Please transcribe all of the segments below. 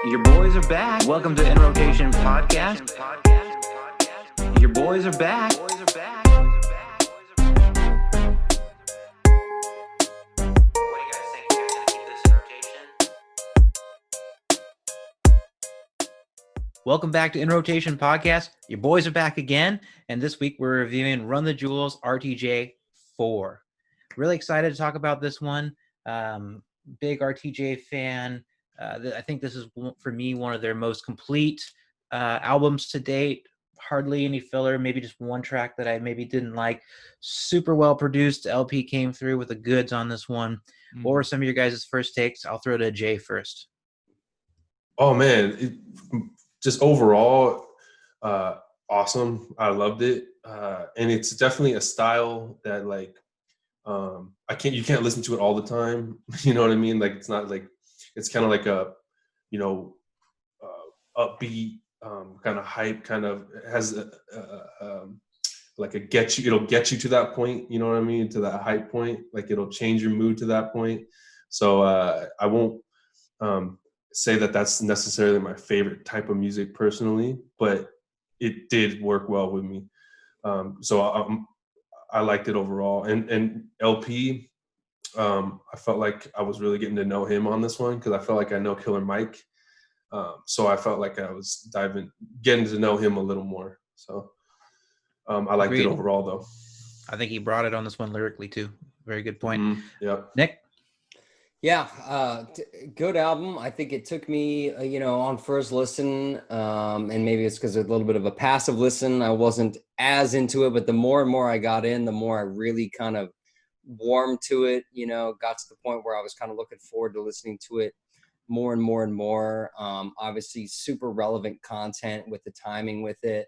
Your boys are back. Welcome to In Rotation Podcast. Your boys are back. Welcome back to In Rotation Podcast. Your boys are back again, and this week we're reviewing Run the Jewels RTJ 4. Really excited to talk about this one. Big RTJ fan. I think this is, for me, one of their most complete albums to date. Hardly any filler, maybe just one track that I maybe didn't like. Super well produced. LP came through with the goods on this one. What were some of your guys' first takes? I'll throw to Jay first. Oh, man. Just overall, awesome. I loved it. And it's definitely a style that, like, you can't listen to it all the time. You know what I mean? Like, it's not like, it's kind of like a, upbeat, kind of hype, kind of has like it'll get you to that point. You know what I mean? To that hype point, like it'll change your mood to that point. So I won't say that that's necessarily my favorite type of music personally, but it did work well with me. So I liked it overall. And LP, I felt like I was really getting to know him on this one because I felt like I know Killer Mike. So I felt like I was getting to know him a little more. So I liked it overall, though. I think he brought it on this one lyrically too. Very good point. Mm-hmm. Yeah. Nick? Yeah, good album. I think it took me, on first listen, and maybe it's because a little bit of a passive listen. I wasn't as into it, but the more and more I got in, the more I really kind of warmed to it, got to the point where I was kind of looking forward to listening to it more and more and more. Obviously, super relevant content with the timing with it.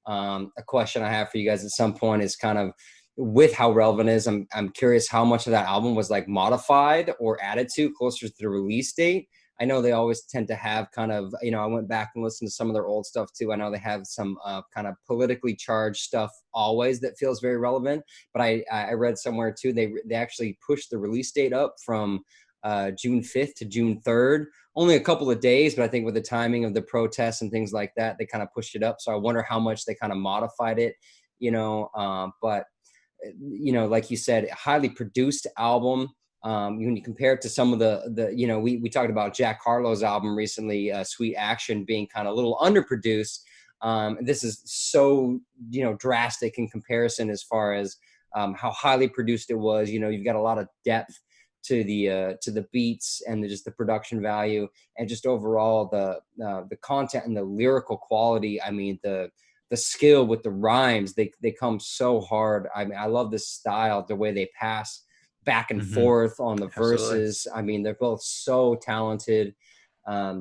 A question I have for you guys at some point is kind of, with how relevant it is, I'm curious how much of that album was like modified or added to closer to the release date. I know they always tend to have kind of, I went back and listened to some of their old stuff too. I know they have some kind of politically charged stuff always that feels very relevant, but I read somewhere too, they actually pushed the release date up from June 5th to June 3rd, only a couple of days, but I think with the timing of the protests and things like that, they kind of pushed it up. So I wonder how much they kind of modified it, but like you said, highly produced album. When you compare it to some of we talked about Jack Harlow's album recently, Sweet Action, being kind of a little underproduced. This is so, drastic in comparison as far as how highly produced it was. You've got a lot of depth to the beats and just the production value, and just overall the content and the lyrical quality. I mean, the skill with the rhymes, they come so hard. I mean, I love this style, the way they pass back and forth on the verses. I mean, they're both so talented. I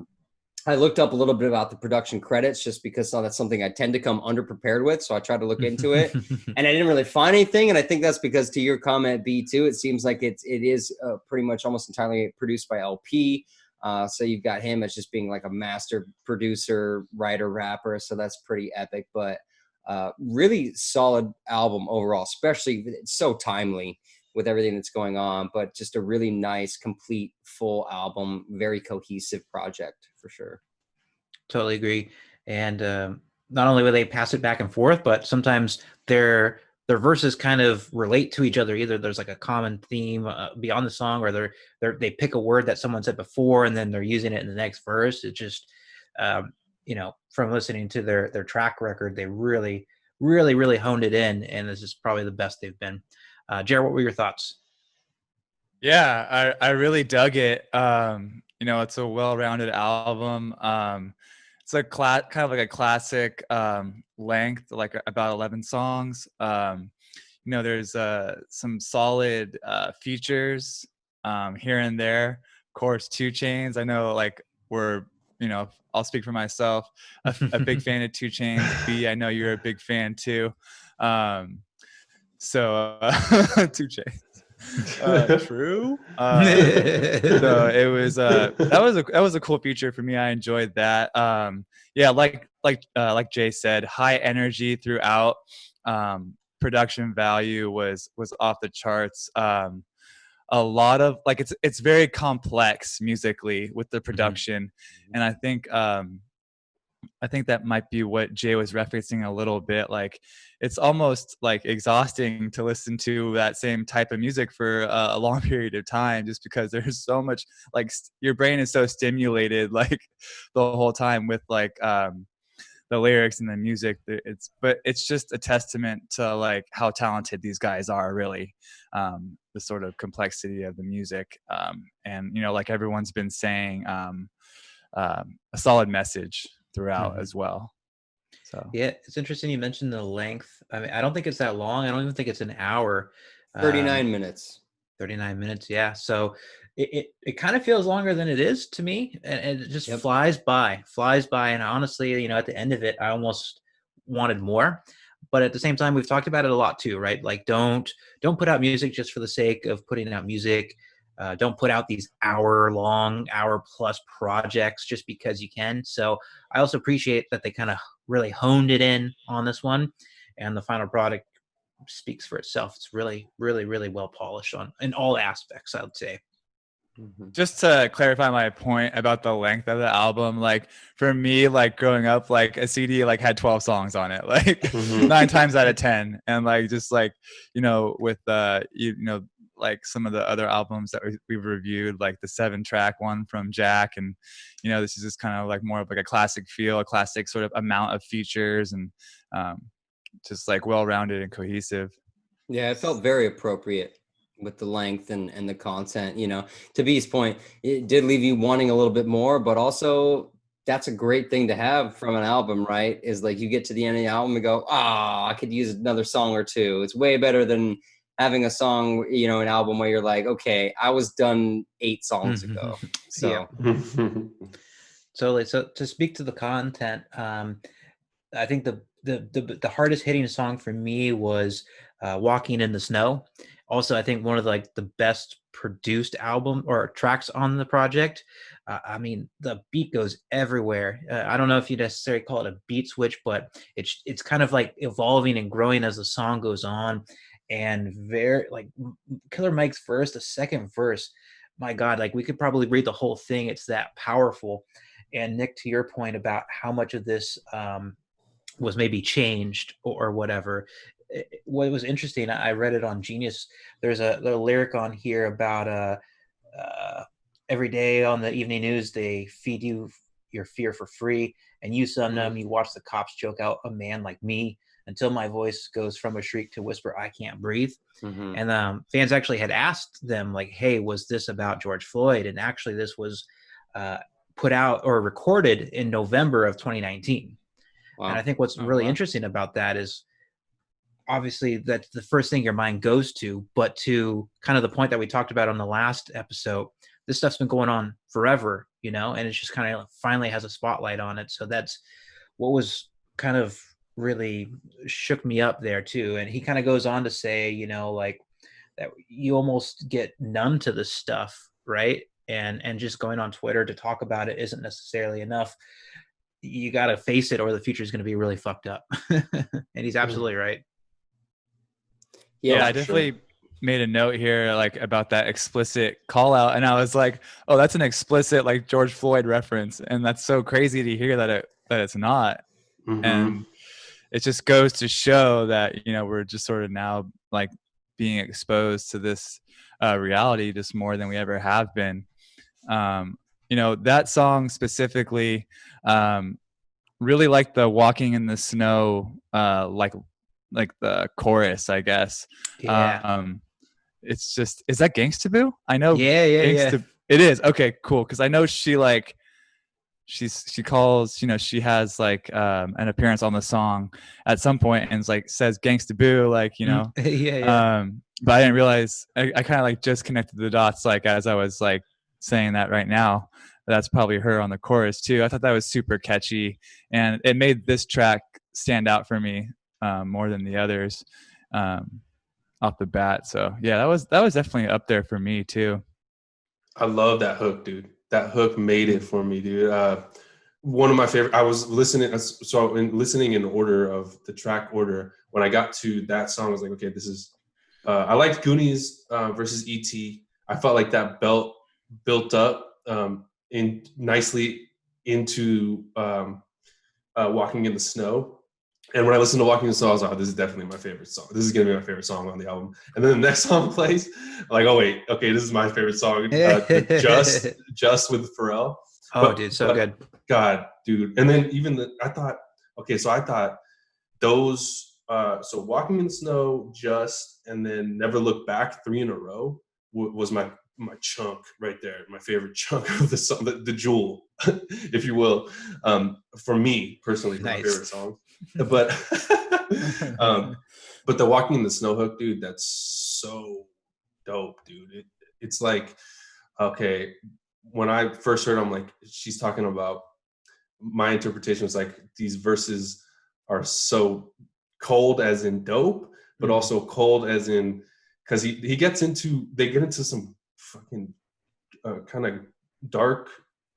looked up a little bit about the production credits just because that's something I tend to come underprepared with. So I tried to look into it and I didn't really find anything. And I think that's because, to your comment, B2, it seems like it is pretty much almost entirely produced by LP. So you've got him as just being like a master producer, writer, rapper. So that's pretty epic, but really solid album overall, especially it's so timely with everything that's going on, but just a really nice, complete, full album, very cohesive project for sure. Totally agree. And not only will they pass it back and forth, but sometimes their verses kind of relate to each other. Either there's like a common theme beyond the song, or they pick a word that someone said before and then they're using it in the next verse. It just, from listening to their track record, they really, really, really honed it in. And this is probably the best they've been. Jared, what were your thoughts? Yeah, I really dug it. It's a well-rounded album. It's a kind of like a classic length, like about 11 songs. There's some solid features here and there. Of course, 2 Chainz. I know, like, I'll speak for myself. A big fan of 2 Chainz. B, I know you're a big fan too. So 2 Chainz. True. So it was that was a cool feature for me. I enjoyed that. Like Jay said, high energy throughout. Production value was off the charts. a lot of like it's very complex musically with the production, and I think that might be what Jay was referencing a little bit. Like, it's almost like exhausting to listen to that same type of music for a long period of time, just because there's so much, like, your brain is so stimulated, like, the whole time with like the lyrics and the music. But it's just a testament to like how talented these guys are, really. The sort of complexity of the music, and you know, like everyone's been saying, a solid message throughout as well. So yeah, it's interesting you mentioned the length. I mean, I don't think it's that long. I don't even think it's an hour. 39 minutes. 39 minutes, yeah. So it kind of feels longer than it is to me, and it just Yep. flies by. And honestly, you know, at the end of it, I almost wanted more. But at the same time, we've talked about it a lot too, right? Like, don't put out music just for the sake of putting out music. Don't put out these hour plus projects just because you can. So I also appreciate that they kind of really honed it in on this one, and the final product speaks for itself. It's really, really, really well polished in all aspects, I would say. just to clarify my point about the length of the album, like for me, like growing up, like a CD like had 12 songs on it, like 9 times out of 10. And like, just like, you know, with you know, like some of the other albums that we've reviewed, like the 7-track one from Jack, and you know, this is just kind of like more of like a classic feel, a classic sort of amount of features, and just like well-rounded and cohesive. Yeah, it felt very appropriate with the length and the content. You know, to B's point, it did leave you wanting a little bit more, but also that's a great thing to have from an album, right? Is like you get to the end of the album and go, I could use another song or two. It's way better than having a song, you know, an album where you're like, okay, I was done 8 songs ago. So Totally. So to speak to the content, I think the hardest hitting song for me was "Walking in the Snow." Also, I think one of the best produced album or tracks on the project. I mean, the beat goes everywhere. I don't know if you necessarily call it a beat switch, but it's kind of like evolving and growing as the song goes on. And very like Killer Mike's verse, the second verse, my God, like we could probably read the whole thing. It's that powerful. And Nick, to your point about how much of this was maybe changed or whatever. What was interesting, I read it on Genius. There's a lyric on here about every day on the evening news they feed you your fear for free, and you son them, you watch the cops choke out a man like me until my voice goes from a shriek to whisper I can't breathe. And fans actually had asked them like, hey, was this about George Floyd? And actually this was put out or recorded in November of 2019. Wow. And I think what's really interesting about that is obviously that's the first thing your mind goes to, but to kind of the point that we talked about on the last episode, this stuff's been going on forever, you know, and it's just kind of finally has a spotlight on it. So that's what was kind of really shook me up there too. And he kind of goes on to say, you know, like that you almost get numb to this stuff, right? And just going on Twitter to talk about it isn't necessarily enough. You got to face it or the future is going to be really fucked up. And he's absolutely right. Yeah, I definitely made a note here like about that explicit call out, and I was like, oh, that's an explicit like George Floyd reference, and that's so crazy to hear that it's not. And it just goes to show that, you know, we're just sort of now like being exposed to this reality just more than we ever have been. You know, that song specifically, really like the Walking in the Snow, like the chorus, I guess. Yeah. It's just, is that Gangsta Boo? I know. Yeah. It is. Okay, cool. Cause I know she like, she calls, you know, she has like an appearance on the song at some point and it's like says Gangsta Boo, like, you know. Yeah. But I didn't realize, I kind of like just connected the dots like as I was like saying that right now. That's probably her on the chorus too. I thought that was super catchy and it made this track stand out for me more than the others off the bat. So yeah, that was definitely up there for me too. I love that hook, dude. That hook made it for me, dude. One of my favorite. I was listening in order of the track order. When I got to that song, I was like, okay, this is. I liked Goonies versus E.T. I felt like that belt built up in nicely into Walking in the Snow. And when I listened to Walking in the Snow, I was like, oh, this is definitely my favorite song. This is going to be my favorite song on the album. And then the next song plays, I'm like, oh, wait, okay, this is my favorite song. Just with Pharrell. Oh, dude, so good. God, dude. And then even I thought those, so Walking in the Snow, Just, and then Never Look Back, 3 in a row was my chunk right there, my favorite chunk of the song, the jewel, if you will, for me personally, for my favorite song. But but the Walking in the Snow hook, dude, that's so dope, dude. It's like, okay, when I first heard it, I'm like, she's talking about, my interpretation was like, these verses are so cold as in dope, but also cold as in, because they get into some fucking kind of dark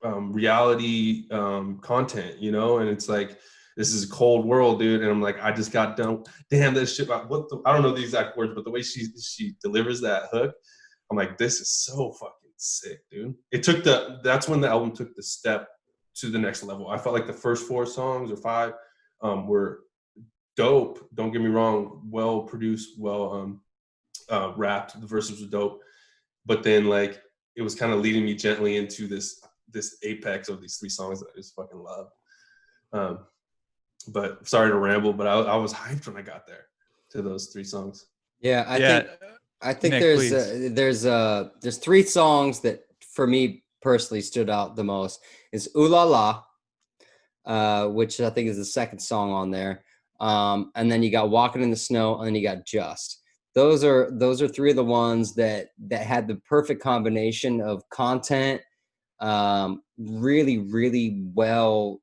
reality content, you know, and it's like, this is a cold world, dude. And I'm like, I just got done. Damn, this shit. I don't know the exact words, but the way she delivers that hook, I'm like, this is so fucking sick, dude. That's when the album took the step to the next level. I felt like the first 4 songs or 5 were dope. Don't get me wrong, well produced, well rapped. The verses were dope, but then like it was kind of leading me gently into this apex of these 3 songs that I just fucking love. But sorry to ramble, but I was hyped when I got there to those 3 songs. Yeah, I think Nick, there's 3 songs that for me personally stood out the most. Is Ooh La La, which I think is the second song on there. And then you got Walking in the Snow, and then you got Just. Those are 3 of the ones that had the perfect combination of content, really, really well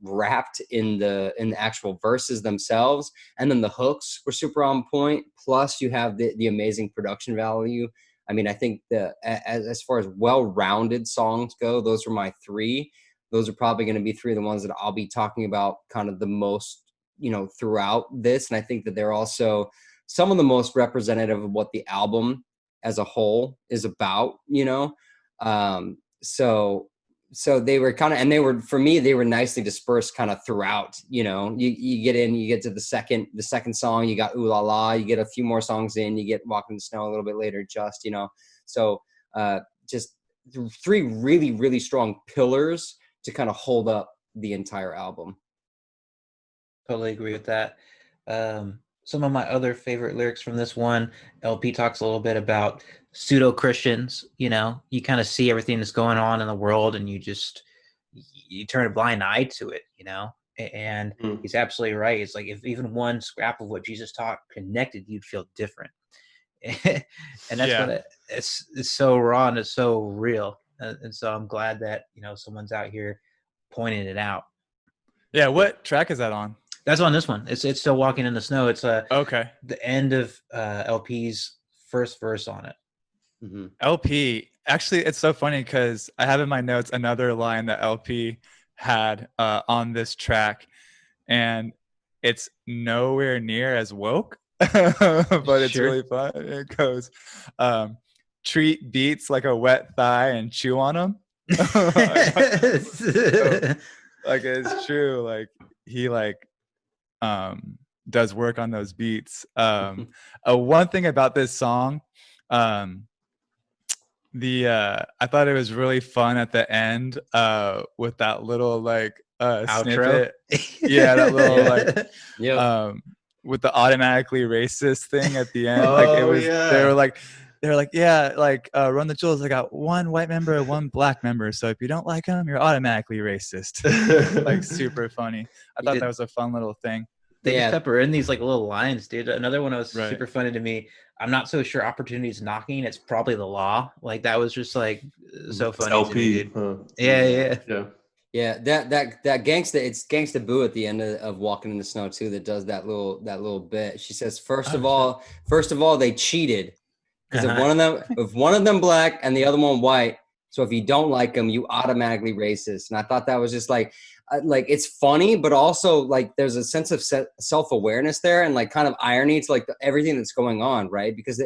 wrapped in the actual verses themselves, and then the hooks were super on point. Plus, you have the amazing production value. I mean, I think as far as well-rounded songs go, those were my 3. Those are probably going to be 3 of the ones that I'll be talking about kind of the most, you know, throughout this. And I think that they're also some of the most representative of what the album as a whole is about, you know. So they were kind of, and they were, for me, they were nicely dispersed kind of throughout, you know. You get to the second song, you got Ooh La La, you get a few more songs in, you get Walking in the Snow a little bit later, Just, you know. So just 3 really, really strong pillars to kind of hold up the entire album. Totally agree with that. Some of my other favorite lyrics from this one, LP talks a little bit about pseudo Christians. You know, you kind of see everything that's going on in the world, and you turn a blind eye to it. You know, and he's absolutely right. It's like if even one scrap of what Jesus taught connected, you'd feel different. And that's what it's so raw and it's so real. And so I'm glad that, you know, someone's out here pointing it out. Yeah, what track is that on? That's on this one. It's still Walking in the Snow. It's okay. The end of LP's first verse on it. Mm-hmm. LP, actually, it's so funny because I have in my notes another line that LP had on this track, and it's nowhere near as woke, but it's really fun. It goes, treat beats like a wet thigh and chew on them. Like, it's true. Like, he does work on those beats. One thing about this song, I thought it was really fun at the end with that little snippet. Yeah, that little with the automatically racist thing at the end. They were like, Run the Jewels, I got 1 white member and 1 black member. So if you don't like them, you're automatically racist. Like, super funny. I thought that was a fun little thing. They just pepper in these like little lines, dude. Another one that was super funny to me. I'm not so sure opportunity's knocking. It's probably the law. Like, that was just like so funny. It's LP. To me, dude. Huh? Yeah. That gangsta, it's Gangsta Boo at the end of Walking in the Snow too, that does that little bit. She says, first of all, they cheated. Because if one of them black and the other one white, so if you don't like them, you automatically racist. And I thought that was just like it's funny, but also like there's a sense of self-awareness there and like kind of irony to like everything that's going on, right? Because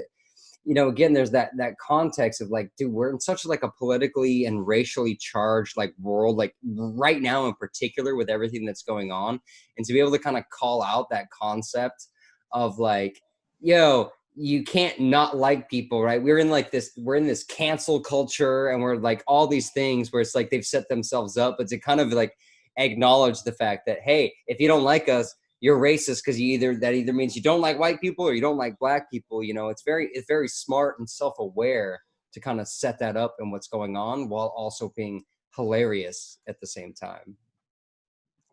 you know, again, there's that context of like, dude, we're in such like a politically and racially charged like world, like right now in particular with everything that's going on, and to be able to kind of call out that concept of like, yo, you can't not like people, right? We're in this cancel culture, and we're like all these things where it's like they've set themselves up, but to kind of like acknowledge the fact that, hey, if you don't like us, you're racist, because that either means you don't like white people or you don't like black people. You know, it's very smart and self-aware to kind of set that up and what's going on, while also being hilarious at the same time.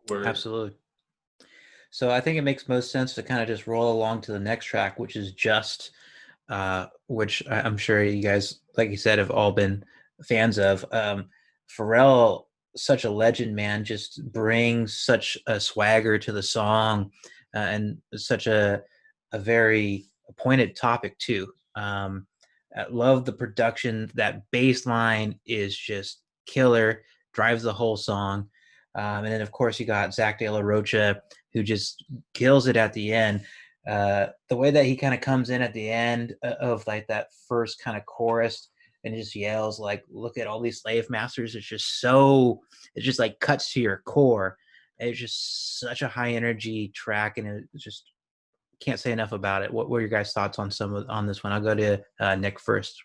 Word. Absolutely. So I think it makes most sense to kind of just roll along to the next track, which is Just, which I'm sure you guys, like you said, have all been fans of. Pharrell, such a legend, man, just brings such a swagger to the song, and such a very pointed topic too. I love the production. That bass line is just killer, drives the whole song. And then, of course, you got Zach De La Rocha, who just kills it at the end. The way that he kind of comes in at the end of like that first kind of chorus and just yells like, "Look at all these slave masters!" It's just it just like cuts to your core. It's just such a high energy track, and it just can't say enough about it. What were your guys' thoughts on on this one? I'll go to Nick first.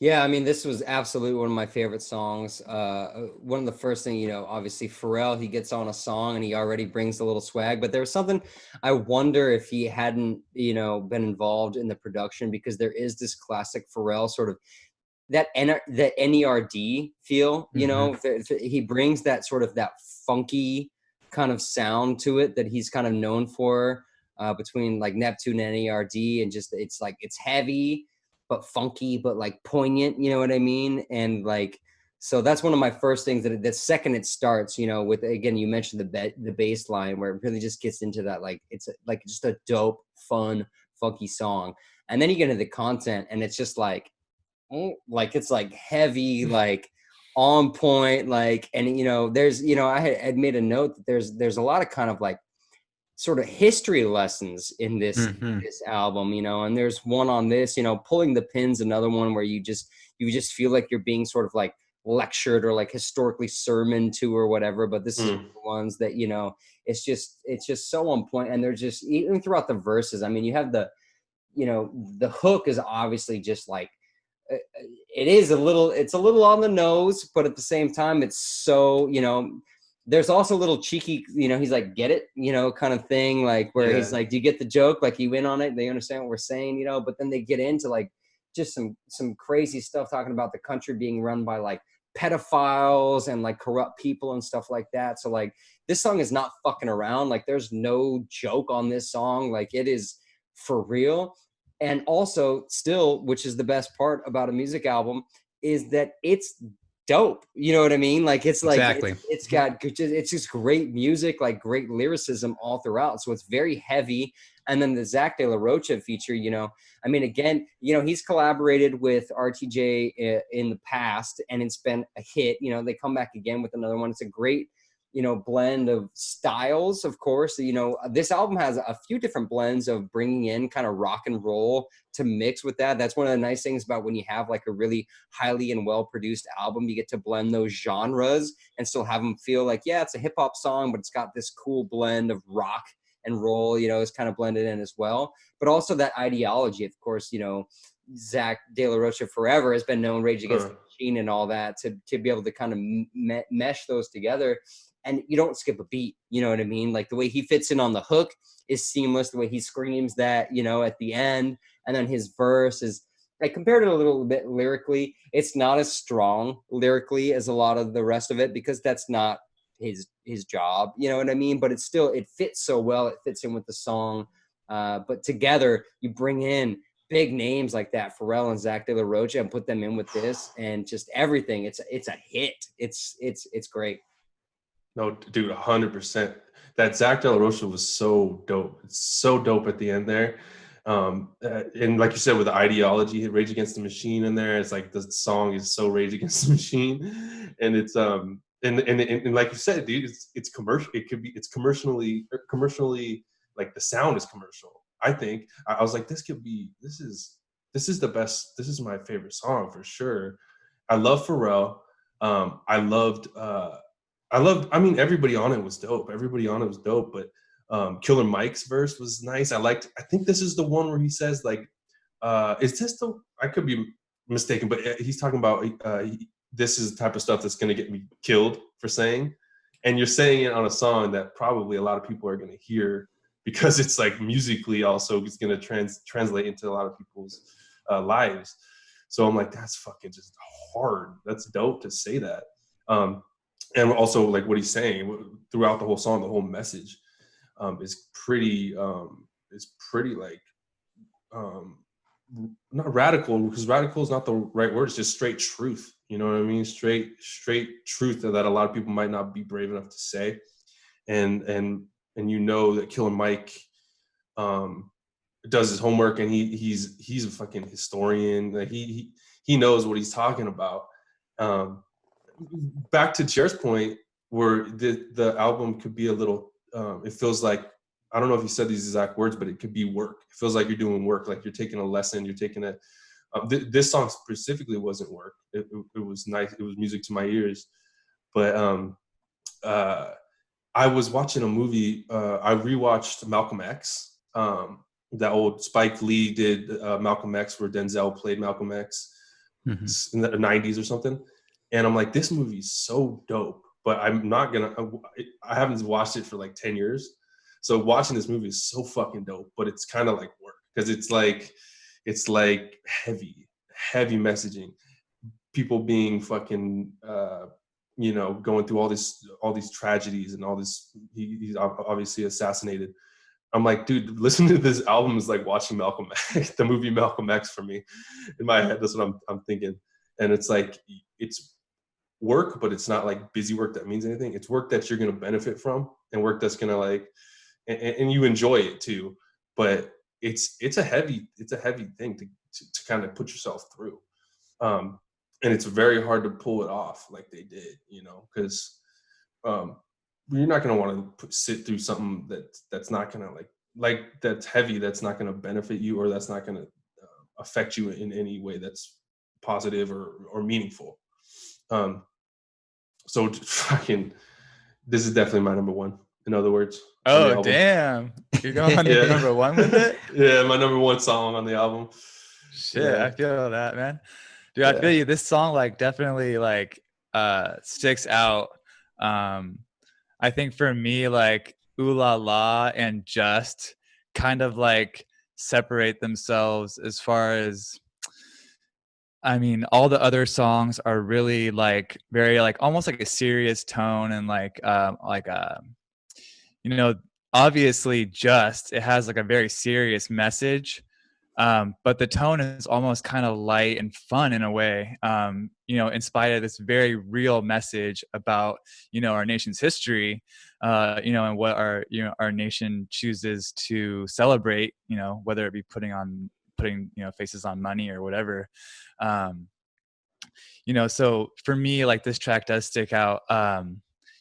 Yeah, I mean, this was absolutely one of my favorite songs. One of the first thing, you know, obviously Pharrell, he gets on a song and he already brings a little swag, but there was something, I wonder if he hadn't, you know, been involved in the production, because there is this classic Pharrell sort of that NERD feel, you know, he brings that sort of that funky kind of sound to it that he's kind of known for, between like Neptune and NERD, and just it's like it's heavy but funky but like poignant, you know what I mean? And like, so that's one of my first things that the second it starts, you know, with, again, you mentioned the bass line where it really just gets into that, like it's like just a dope, fun, funky song. And then you get into the content and it's just like it's like heavy, like on point, like, and you know, there's, you know, I had made a note that there's a lot of kind of like sort of history lessons in this album, you know, and there's one on this, you know, Pulling the Pins, another one where you just feel like you're being sort of like lectured or like historically sermoned to or whatever. But this is one of the ones that, you know, it's just so on point. And they're just, even throughout the verses, I mean, you have the, you know, the hook is obviously just like, it's a little on the nose, but at the same time, it's so, you know, there's also a little cheeky, you know, he's like, get it, you know, kind of thing, like where he's like, do you get the joke? Like you in on it, they understand what we're saying, you know, but then they get into like just some crazy stuff, talking about the country being run by like pedophiles and like corrupt people and stuff like that. So like this song is not fucking around. Like there's no joke on this song. Like it is for real. And also still, which is the best part about a music album, is that it's dope. You know what I mean? Like it's like, exactly. It's just great music, like great lyricism all throughout. So it's very heavy. And then the Zach De La Rocha feature, you know, I mean, again, you know, he's collaborated with RTJ in the past and it's been a hit. You know, they come back again with another one. It's a great, you know, blend of styles, of course. You know, this album has a few different blends of bringing in kind of rock and roll to mix with that. That's one of the nice things about when you have like a really highly and well-produced album, you get to blend those genres and still have them feel like, yeah, it's a hip hop song, but it's got this cool blend of rock and roll, you know, is kind of blended in as well. But also that ideology, of course, you know, Zach De La Rocha forever has been known, Rage Against the Machine and all that, to be able to kind of mesh those together. And you don't skip a beat, you know what I mean? Like the way he fits in on the hook is seamless. The way he screams that, you know, at the end, and then his verse is, like, compared to a little bit lyrically, it's not as strong lyrically as a lot of the rest of it, because that's not his job, you know what I mean? But it's still, it fits so well. It fits in with the song. But together you bring in big names like that, Pharrell and Zach De La Rocha, and put them in with this and just everything. It's a hit. It's great. No, dude, 100%. That Zach De La Rocha was so dope. It's so dope at the end there. And like you said, with the ideology, Rage Against the Machine in there, it's like the song is so Rage Against the Machine, and it's and like you said, dude, it's commercial. It's commercially like the sound is commercial. I think I was like, this is this is the best. This is my favorite song for sure. I love Pharrell. I loved. I mean, everybody on it was dope. Everybody on it was dope. But Killer Mike's verse was nice. I think this is the one where he says like, "Is this the?" I could be mistaken, but he's talking about this is the type of stuff that's going to get me killed for saying, and you're saying it on a song that probably a lot of people are going to hear because it's like musically also it's going to translate into a lot of people's lives. So I'm like, that's fucking just hard. That's dope to say that. And also like what he's saying throughout the whole song, the whole message is pretty like not radical, because radical is not the right word. It's just straight truth. You know what I mean? Straight truth that a lot of people might not be brave enough to say. And you know that Killer Mike does his homework, and he's a fucking historian. Like he knows what he's talking about. Back to Chair's point, where the album could be a little, it feels like, I don't know if he said these exact words, but it could be work. It feels like you're doing work, like you're taking a lesson, you're taking a, this song specifically wasn't work. It was nice. It was music to my ears. But I was watching a movie. I rewatched Malcolm X. That old Spike Lee did Malcolm X, where Denzel played Malcolm X in the 90s or something. And I'm like, this movie's so dope, but I'm not gonna, I haven't watched it for like 10 years. So watching this movie is so fucking dope, but it's kind of like work, because it's like heavy messaging, people being fucking, going through all these tragedies and all this, he's obviously assassinated. I'm like, dude, listening to this album is like watching Malcolm X, the movie Malcolm X for me. In my head, that's what I'm thinking. And it's like, it's work, but it's not like busy work that means anything. It's work that you're going to benefit from, and work that's going to like, and you enjoy it too. But it's a heavy thing to kind of put yourself through. And it's very hard to pull it off like they did, because you're not going to want to sit through something that's not going to like that's heavy, that's not going to benefit you, or that's not going to affect you in any way that's positive or meaningful. So fucking, this is definitely my number one, in other words. Oh, damn. You're going to number one with it? Yeah, my number one song on the album. Shit, Yeah. I feel that, man. Dude, I feel you. This song like definitely like sticks out. I think for me, like Ooh La La and Just kind of like separate themselves as far as, I mean, all the other songs are really like very like almost like a serious tone, and like obviously Just, it has like a very serious message. But the tone is almost kind of light and fun in a way, in spite of this very real message about, our nation's history, and what our nation chooses to celebrate, whether it be putting, faces on money or whatever. So for me, like this track does stick out.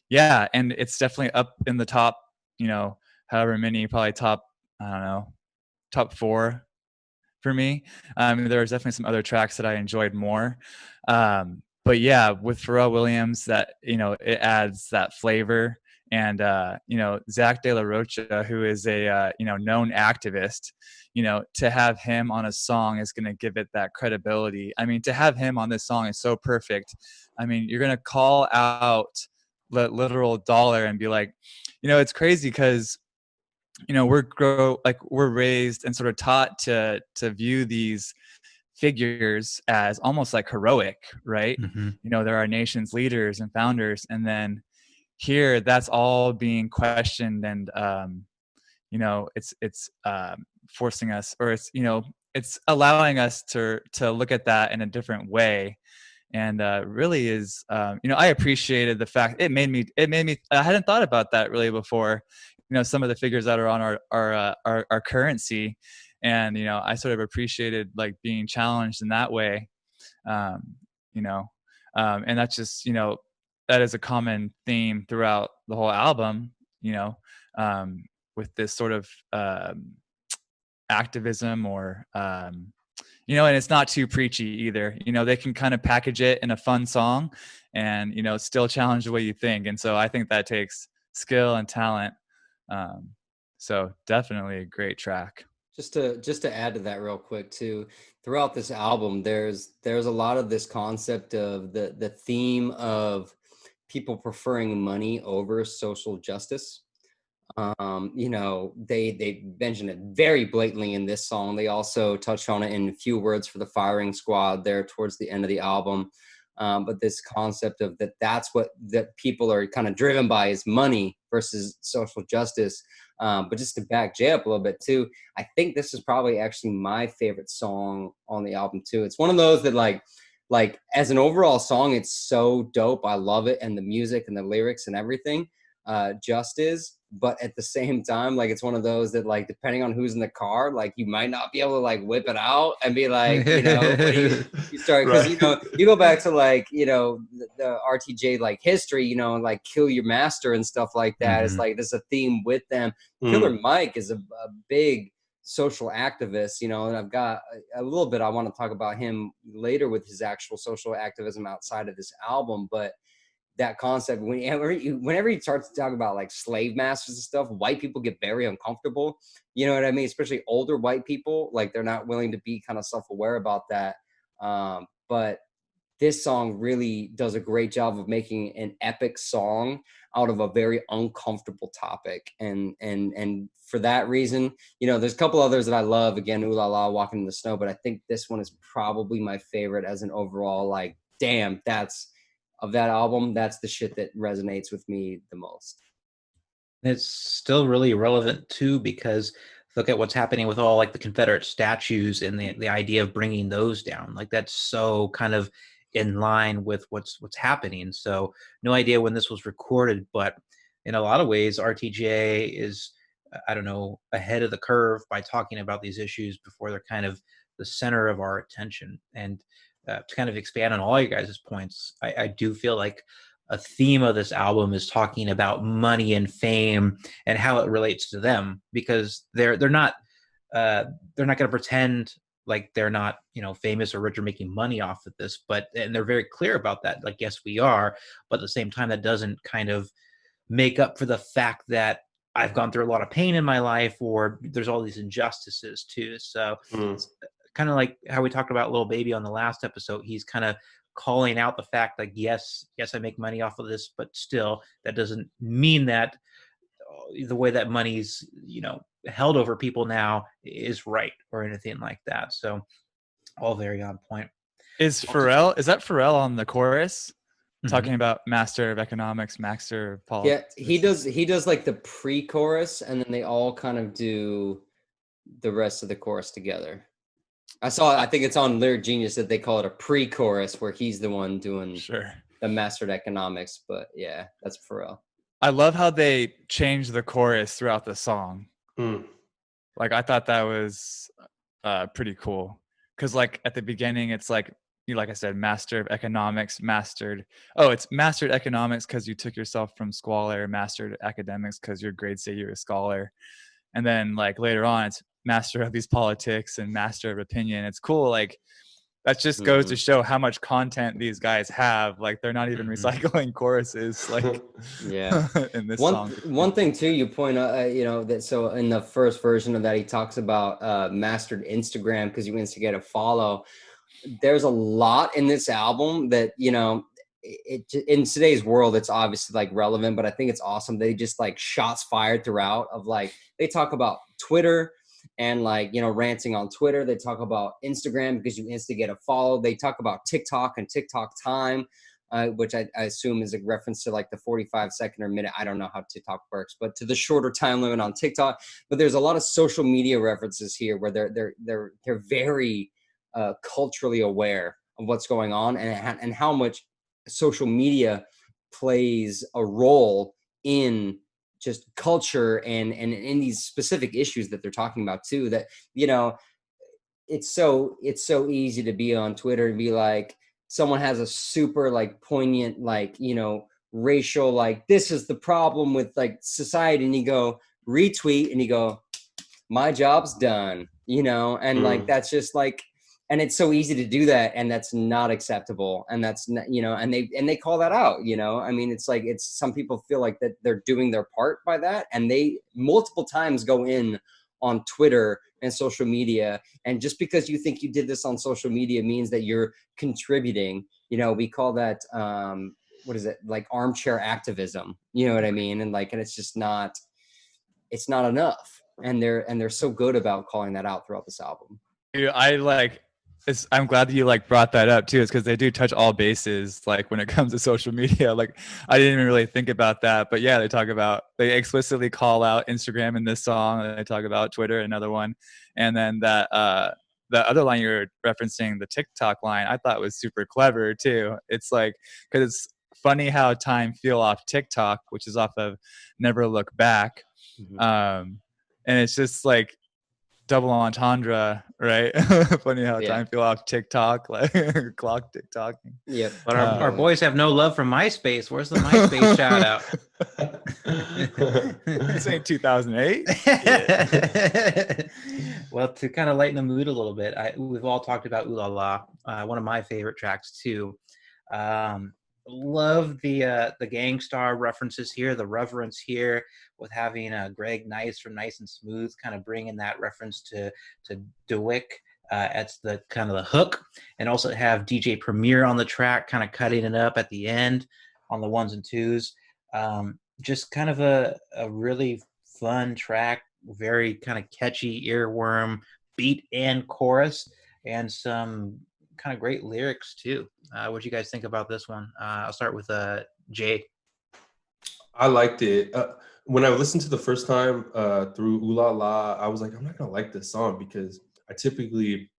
Yeah. And it's definitely up in the top, however many, probably top, I don't know, top 4 for me. There was definitely some other tracks that I enjoyed more. But yeah, with Pharrell Williams, that, it adds that flavor. And, Zach De La Rocha, who is a, known activist, to have him on a song is going to give it that credibility. I mean, to have him on this song is so perfect. I mean, you're going to call out the literal dollar and be like, it's crazy because, we're raised and sort of taught to view these figures as almost like heroic, right? They're our nation's leaders and founders, and then here that's all being questioned, and it's forcing us, or it's allowing us to look at that in a different way. And really is, I appreciated the fact it made me. I hadn't thought about that really before. Some of the figures that are on our currency, and I sort of appreciated like being challenged in that way. And that's just that is a common theme throughout the whole album. With this sort of activism or you know, and it's not too preachy either. You know, they can kind of package it in a fun song and, you know, still challenge the way you think. And so I think that takes skill and talent. So definitely a great track. Just to add to that real quick too, throughout this album, there's a lot of this concept of the theme of people preferring money over social justice. You know, they mention it very blatantly in this song. They also touch on it in a few words for the Firing Squad there towards the end of the album. But this concept of that's what that people are kind of driven by is money versus social justice. But just to back Jay up a little bit too, I think this is probably actually my favorite song on the album too. It's one of those that like as an overall song, it's so dope. I love it, and the music and the lyrics and everything just is. But at the same time, like it's one of those that like depending on who's in the car, like you might not be able to like whip it out and be like, you know, when you start, because you know, you go back to like, you know, the RTJ like history, you know, like Kill Your Master and stuff like that. It's like there's a theme with them. Killer Mike is a big social activist, you know, and I've got a little bit I want to talk about him later with his actual social activism outside of this album. But that concept, whenever you start to talk about like slave masters and stuff, white people get very uncomfortable. You know what I mean? Especially older white people, like they're not willing to be kind of self-aware about that. But this song really does a great job of making an epic song out of a very uncomfortable topic. And for that reason, you know, there's a couple others that I love. Again, Ooh La La, Walking in the Snow, but I think this one is probably my favorite as an overall, like, damn, of that album, that's the shit that resonates with me the most. It's still really relevant too, because look at what's happening with all like the Confederate statues and the idea of bringing those down. Like that's so kind of in line with what's happening. So no idea when this was recorded, but in a lot of ways, RTJ is, I don't know, ahead of the curve by talking about these issues before they're kind of the center of our attention. And to kind of expand on all you guys' points, I do feel like a theme of this album is talking about money and fame and how it relates to them, because they're not going to pretend like they're not, you know, famous or rich or making money off of this, and they're very clear about that. Like, yes, we are, but at the same time, that doesn't kind of make up for the fact that I've gone through a lot of pain in my life, or there's all these injustices too. So kind of like how we talked about Lil Baby on the last episode, he's kind of calling out the fact like, yes, I make money off of this, but still that doesn't mean that the way that money's, you know, held over people now is right or anything like that. So all very on point. Is that Pharrell on the chorus talking about master of economics, master of politics? Yeah, he does like the pre-chorus, and then they all kind of do the rest of the chorus together. I think it's on Lyric Genius that they call it a pre-chorus, where he's the one doing the mastered economics. But yeah, that's Pharrell. I love how they changed the chorus throughout the song. Like I thought that was pretty cool, because like at the beginning it's like, like I said, master of economics, mastered. Oh, it's mastered economics because you took yourself from squalor, mastered academics because your grades say you're a scholar. And then like later on, it's master of these politics and master of opinion. It's cool. Like that just goes to show how much content these guys have. Like they're not even recycling choruses. Like yeah, in this song. One thing too, you point out, you know, that so in the first version of that, he talks about mastered Instagram because you instigate a follow. There's a lot in this album that, you know, it in today's world, it's obviously like relevant, but I think it's awesome. They just like shots fired throughout of like, they talk about Twitter and like, you know, ranting on Twitter. They talk about Instagram because you instigate a follow. They talk about TikTok and TikTok time, which I assume is a reference to like the 45-second or minute. I don't know how TikTok works, but to the shorter time limit on TikTok. But there's a lot of social media references here where they're very culturally aware of what's going on and how much social media plays a role in just culture and in these specific issues that they're talking about too. That, you know, it's so easy to be on Twitter and be like, someone has a super like poignant, like, you know, racial, like this is the problem with like society, and you go retweet and you go, my job's done, you know, and like that's just like, and it's so easy to do that, and that's not acceptable, and that's not, and they call that out. I mean, it's like, it's, some people feel like that they're doing their part by that, and they multiple times go in on Twitter and social media, and just because you think you did this on social media means that you're contributing. We call that what is it, like armchair activism, you know what I mean? And it's just not, it's not enough, and they're so good about calling that out throughout this album. Dude, I'm glad that you brought that up too. It's because they do touch all bases, when it comes to social media. I didn't even really think about that, but yeah, they explicitly call out Instagram in this song, and they talk about Twitter, another one, and then that the other line you're referencing, the TikTok line, I thought was super clever too. It's because it's funny how time feel off TikTok, which is off of Never Look Back. Mm-hmm. And it's just double entendre, right? Funny how time feel off TikTok, clock TikTok. Yep. But our boys have no love from MySpace. Where's the MySpace shout out? This ain't 2008. Well, to kind of lighten the mood a little bit, we've all talked about Ooh La La, one of my favorite tracks too. Love the Gang Starr references here, the reverence here with having Greg Nice from Nice and Smooth kind of bringing that reference to DeWick as the kind of the hook, and also have DJ Premier on the track kind of cutting it up at the end on the ones and twos. Just kind of a really fun track, very kind of catchy earworm beat and chorus, and some kind of great lyrics too. What do you guys think about this one? I'll start with Jay. I liked it. When I listened to the first time through Ooh La La, I was like, I'm not gonna like this song because I typically,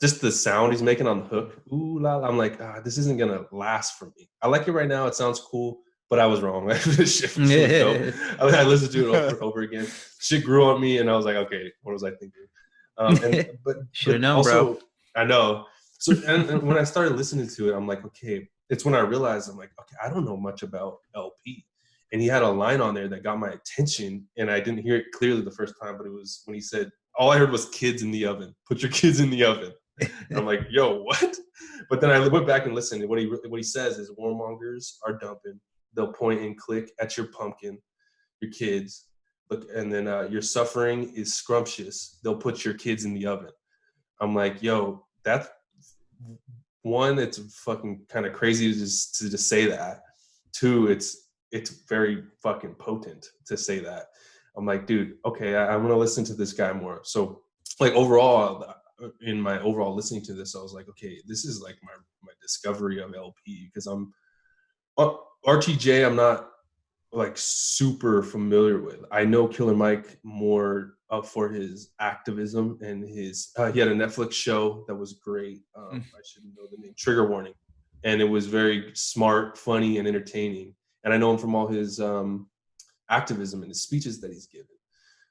just the sound he's making on the hook, Ooh La La, I'm like, this isn't gonna last for me. I like it right now, it sounds cool, but I was wrong. This shit was really dope. I listened to it over and over again. Shit grew on me, and I was like, okay, what was I thinking? But should have known, also, bro. I know. So and when I started listening to it, I'm like, okay. It's when I realized, I'm like, okay, I don't know much about LP. And he had a line on there that got my attention, and I didn't hear it clearly the first time, but it was when he said, all I heard was kids in the oven. Put your kids in the oven. And I'm like, yo, what? But then I went back and listened, and what he says is, warmongers are dumping. They'll point and click at your pumpkin, your kids. Look, and then your suffering is scrumptious. They'll put your kids in the oven. I'm like, yo, that's one, it's fucking kind of crazy to just say that. Two, it's very fucking potent to say that. I'm like, dude, okay, I'm gonna listen to this guy more. So overall, in my overall listening to this, I was like, okay, this is like my discovery of LP, because I'm RTJ, I'm not super familiar with. I know Killer Mike more for his activism and his he had a Netflix show that was great. I shouldn't know the name, Trigger Warning, and it was very smart, funny, and entertaining. And I know him from all his activism and his speeches that he's given.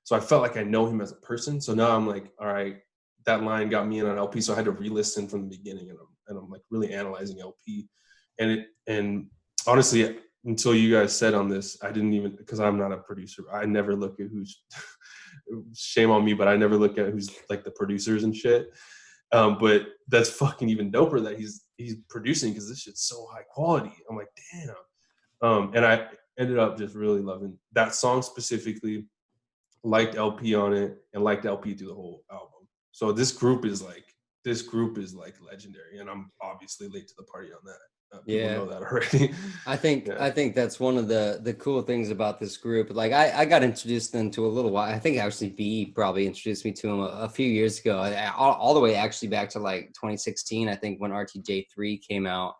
So I felt like I know him as a person. So now I'm like, all right, that line got me in on LP. So I had to re-listen from the beginning, and I'm like really analyzing LP. And honestly, until you guys said on this, I didn't even, because I'm not a producer. I never look at who's, shame on me, but I never look at who's the producers and shit. But that's fucking even doper that he's producing, because this shit's so high quality. I'm like, damn. And I ended up just really loving that song specifically, liked LP on it, and liked LP through the whole album. So this group is legendary, and I'm obviously late to the party on that. People know that already. I think that's one of the cool things about this group. I got introduced them to a little while. I think actually B probably introduced me to him a few years ago, all the way actually back to 2016. I think when RTJ3 came out.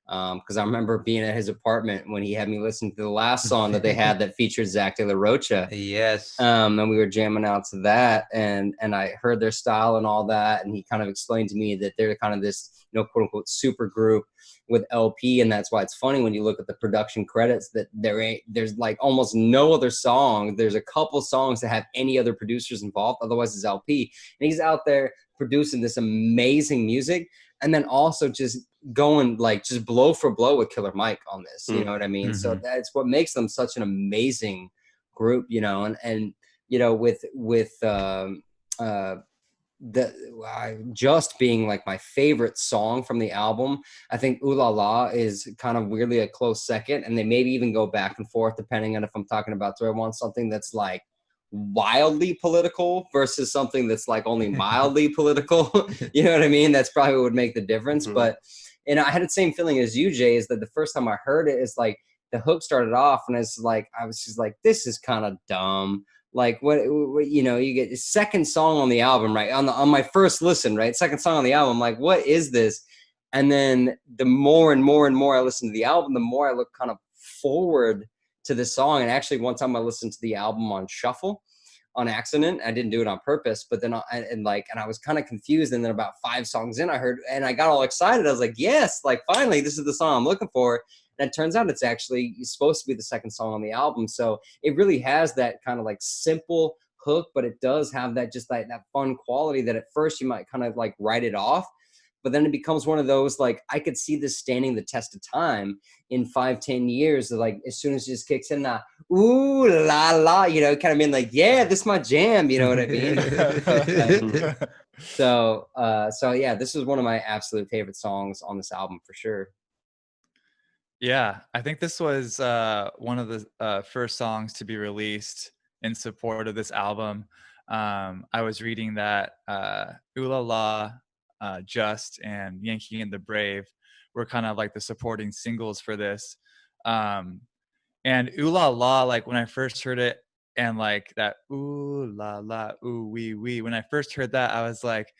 Because I remember being at his apartment when he had me listen to the last song that they had that featured Zach De La Rocha. Yes. And we were jamming out to that, and I heard their style and all that, and he kind of explained to me that they're kind of this, quote unquote, super group with LP, and that's why it's funny when you look at the production credits that there's almost no other song. There's a couple songs that have any other producers involved, otherwise it's LP, and he's out there producing this amazing music, and then also just going just blow for blow with Killer Mike on this, you know what I mean? Mm-hmm. So that's what makes them such an amazing group, and with Just being like my favorite song from the album. I think Ooh La La is kind of weirdly a close second, and they maybe even go back and forth depending on if I'm talking about, do I want something that's like wildly political versus something that's like only mildly political. You know what I mean? That's probably what would make the difference. Mhm. But and I had the same feeling as you, Jay, is that the first time I heard it, is like the hook started off and it's like I was just like, this is kind of dumb. Like what you know, you get second song on the album, right? On my first listen, right? Second song on the album, like, what is this? And then the more and more and more I listen to the album, the more I look kind of forward to this song. And actually, one time I listened to the album on shuffle on accident. I didn't do it on purpose, but then and I was kind of confused. And then about 5 songs in, I heard, and I got all excited. I was like, yes, like finally, this is the song I'm looking for. And it turns out it's actually supposed to be the second song on the album. So it really has that kind of like simple hook, but it does have that just like that fun quality that at first you might kind of like write it off. But then it becomes one of those, like, I could see this standing the test of time in 5-10 years. Like, as soon as it just kicks in that, ooh, la, la, you know, kind of mean like, yeah, this is my jam. You know what I mean? So yeah, this is one of my absolute favorite songs on this album for sure. Yeah, I think this was one of the first songs to be released in support of this album. I was reading that Ooh La La, Just, and Yankee and the Brave were kind of like the supporting singles for this. And Ooh La La, like when I first heard it, and like that Ooh La La, Ooh Wee Wee, when I first heard that, I was like,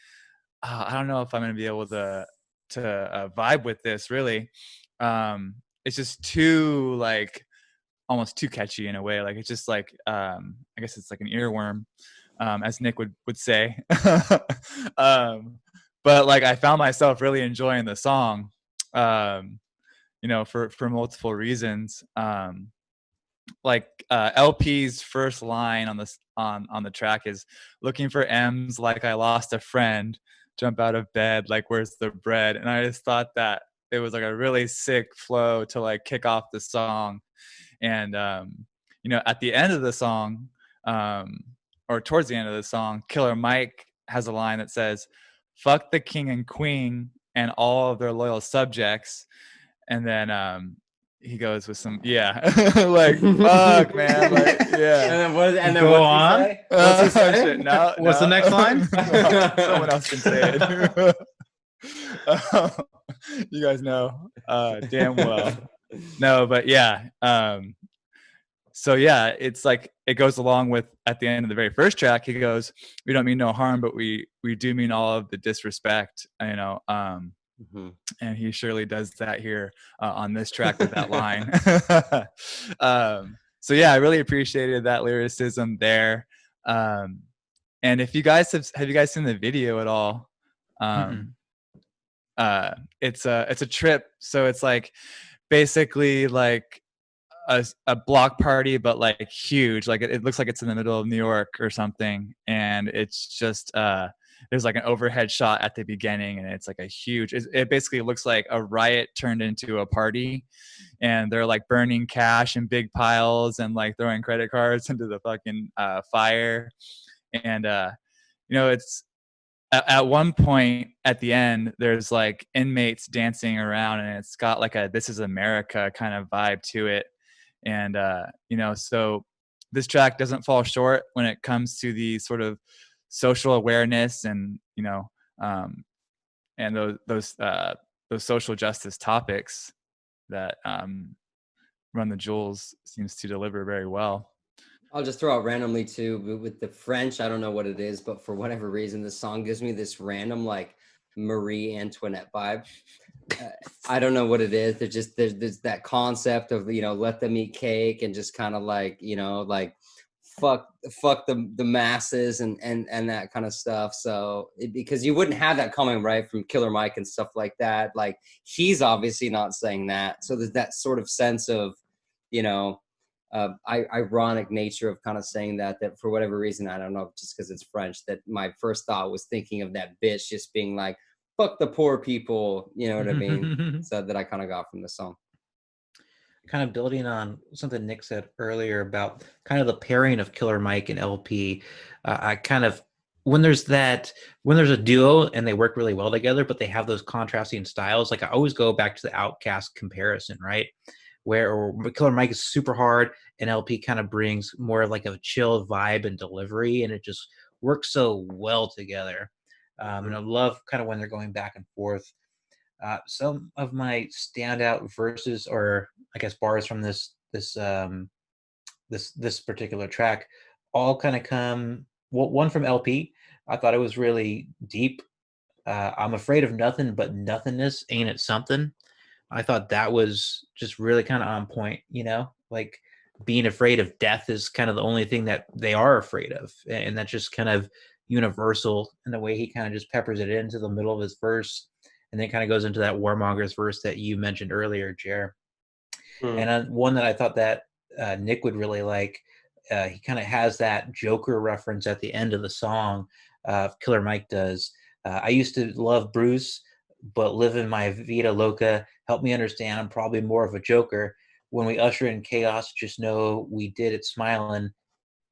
oh, I don't know if I'm gonna be able to vibe with this really. It's just too like almost too catchy in a way. Like it's just like I guess it's like an earworm, as Nick would say. But like I found myself really enjoying the song, you know, for multiple reasons. Like LP's first line on this on the track is looking for M's like I lost a friend, jump out of bed like where's the bread. And I just thought that it was like a really sick flow to like kick off the song. And you know, at the end of the song, or towards the end of the song, Killer Mike has a line that says, fuck the king and queen and all of their loyal subjects. And then he goes with some like fuck man, like yeah. And then Go what's on. he say? What's he say? Shit, no, What's the next line? Someone else can say it. You guys know damn well. No, but yeah. So yeah, it's like it goes along with at the end of the very first track. He goes, "We don't mean no harm, but we do mean all of the disrespect." You know, and he surely does that here on this track with that line. So yeah, I really appreciated that lyricism there. And if you guys have you guys seen the video at all? It's a trip. So it's like basically like a block party, but like huge. Like it looks like it's in the middle of New York or something, and it's just there's like an overhead shot at the beginning, and it's like a huge. It basically looks like a riot turned into a party, and they're like burning cash in big piles and like throwing credit cards into the fucking fire, and you know it's. At one point at the end, there's like inmates dancing around, and it's got like a "This Is America" kind of vibe to it. And you know, so this track doesn't fall short when it comes to the sort of social awareness and you know, and those social justice topics that Run the Jewels seems to deliver very well. I'll just throw out randomly too with the French. I don't know what it is, but for whatever reason, this song gives me this random like Marie Antoinette vibe. I don't know what it is. There's that concept of, you know, let them eat cake and just kind of like, you know, like fuck the masses and that kind of stuff. So because you wouldn't have that coming right from Killer Mike and stuff like that. Like he's obviously not saying that. So there's that sort of sense of, you know, ironic nature of kind of saying that for whatever reason, I don't know, just because it's French, that my first thought was thinking of that bitch just being like, fuck the poor people, you know what I mean? So that I kind of got from the song. Kind of building on something Nick said earlier about kind of the pairing of Killer Mike and LP, I kind of when there's a duo and they work really well together, but they have those contrasting styles. Like I always go back to the Outcast comparison, right? Where Killer Mike is super hard and LP kind of brings more like a chill vibe and delivery, and it just works so well together. And I love kind of when they're going back and forth. Some of my standout verses, or I guess bars from this particular track, all kind of come. Well, one from LP. I thought it was really deep. I'm afraid of nothing but nothingness. Ain't it something? I thought that was just really kind of on point. Like being afraid of death is kind of the only thing that they are afraid of, and that's just kind of universal in the way he kind of just peppers it into the middle of his verse, and then kind of goes into that Warmongers verse that you mentioned earlier, Jer. And one that I thought that Nick would really like. He kind of has that Joker reference at the end of the song. Killer Mike does. I used to love Bruce, but living my vida loca helped me understand I'm probably more of a joker. When we usher in chaos, just know we did it smiling.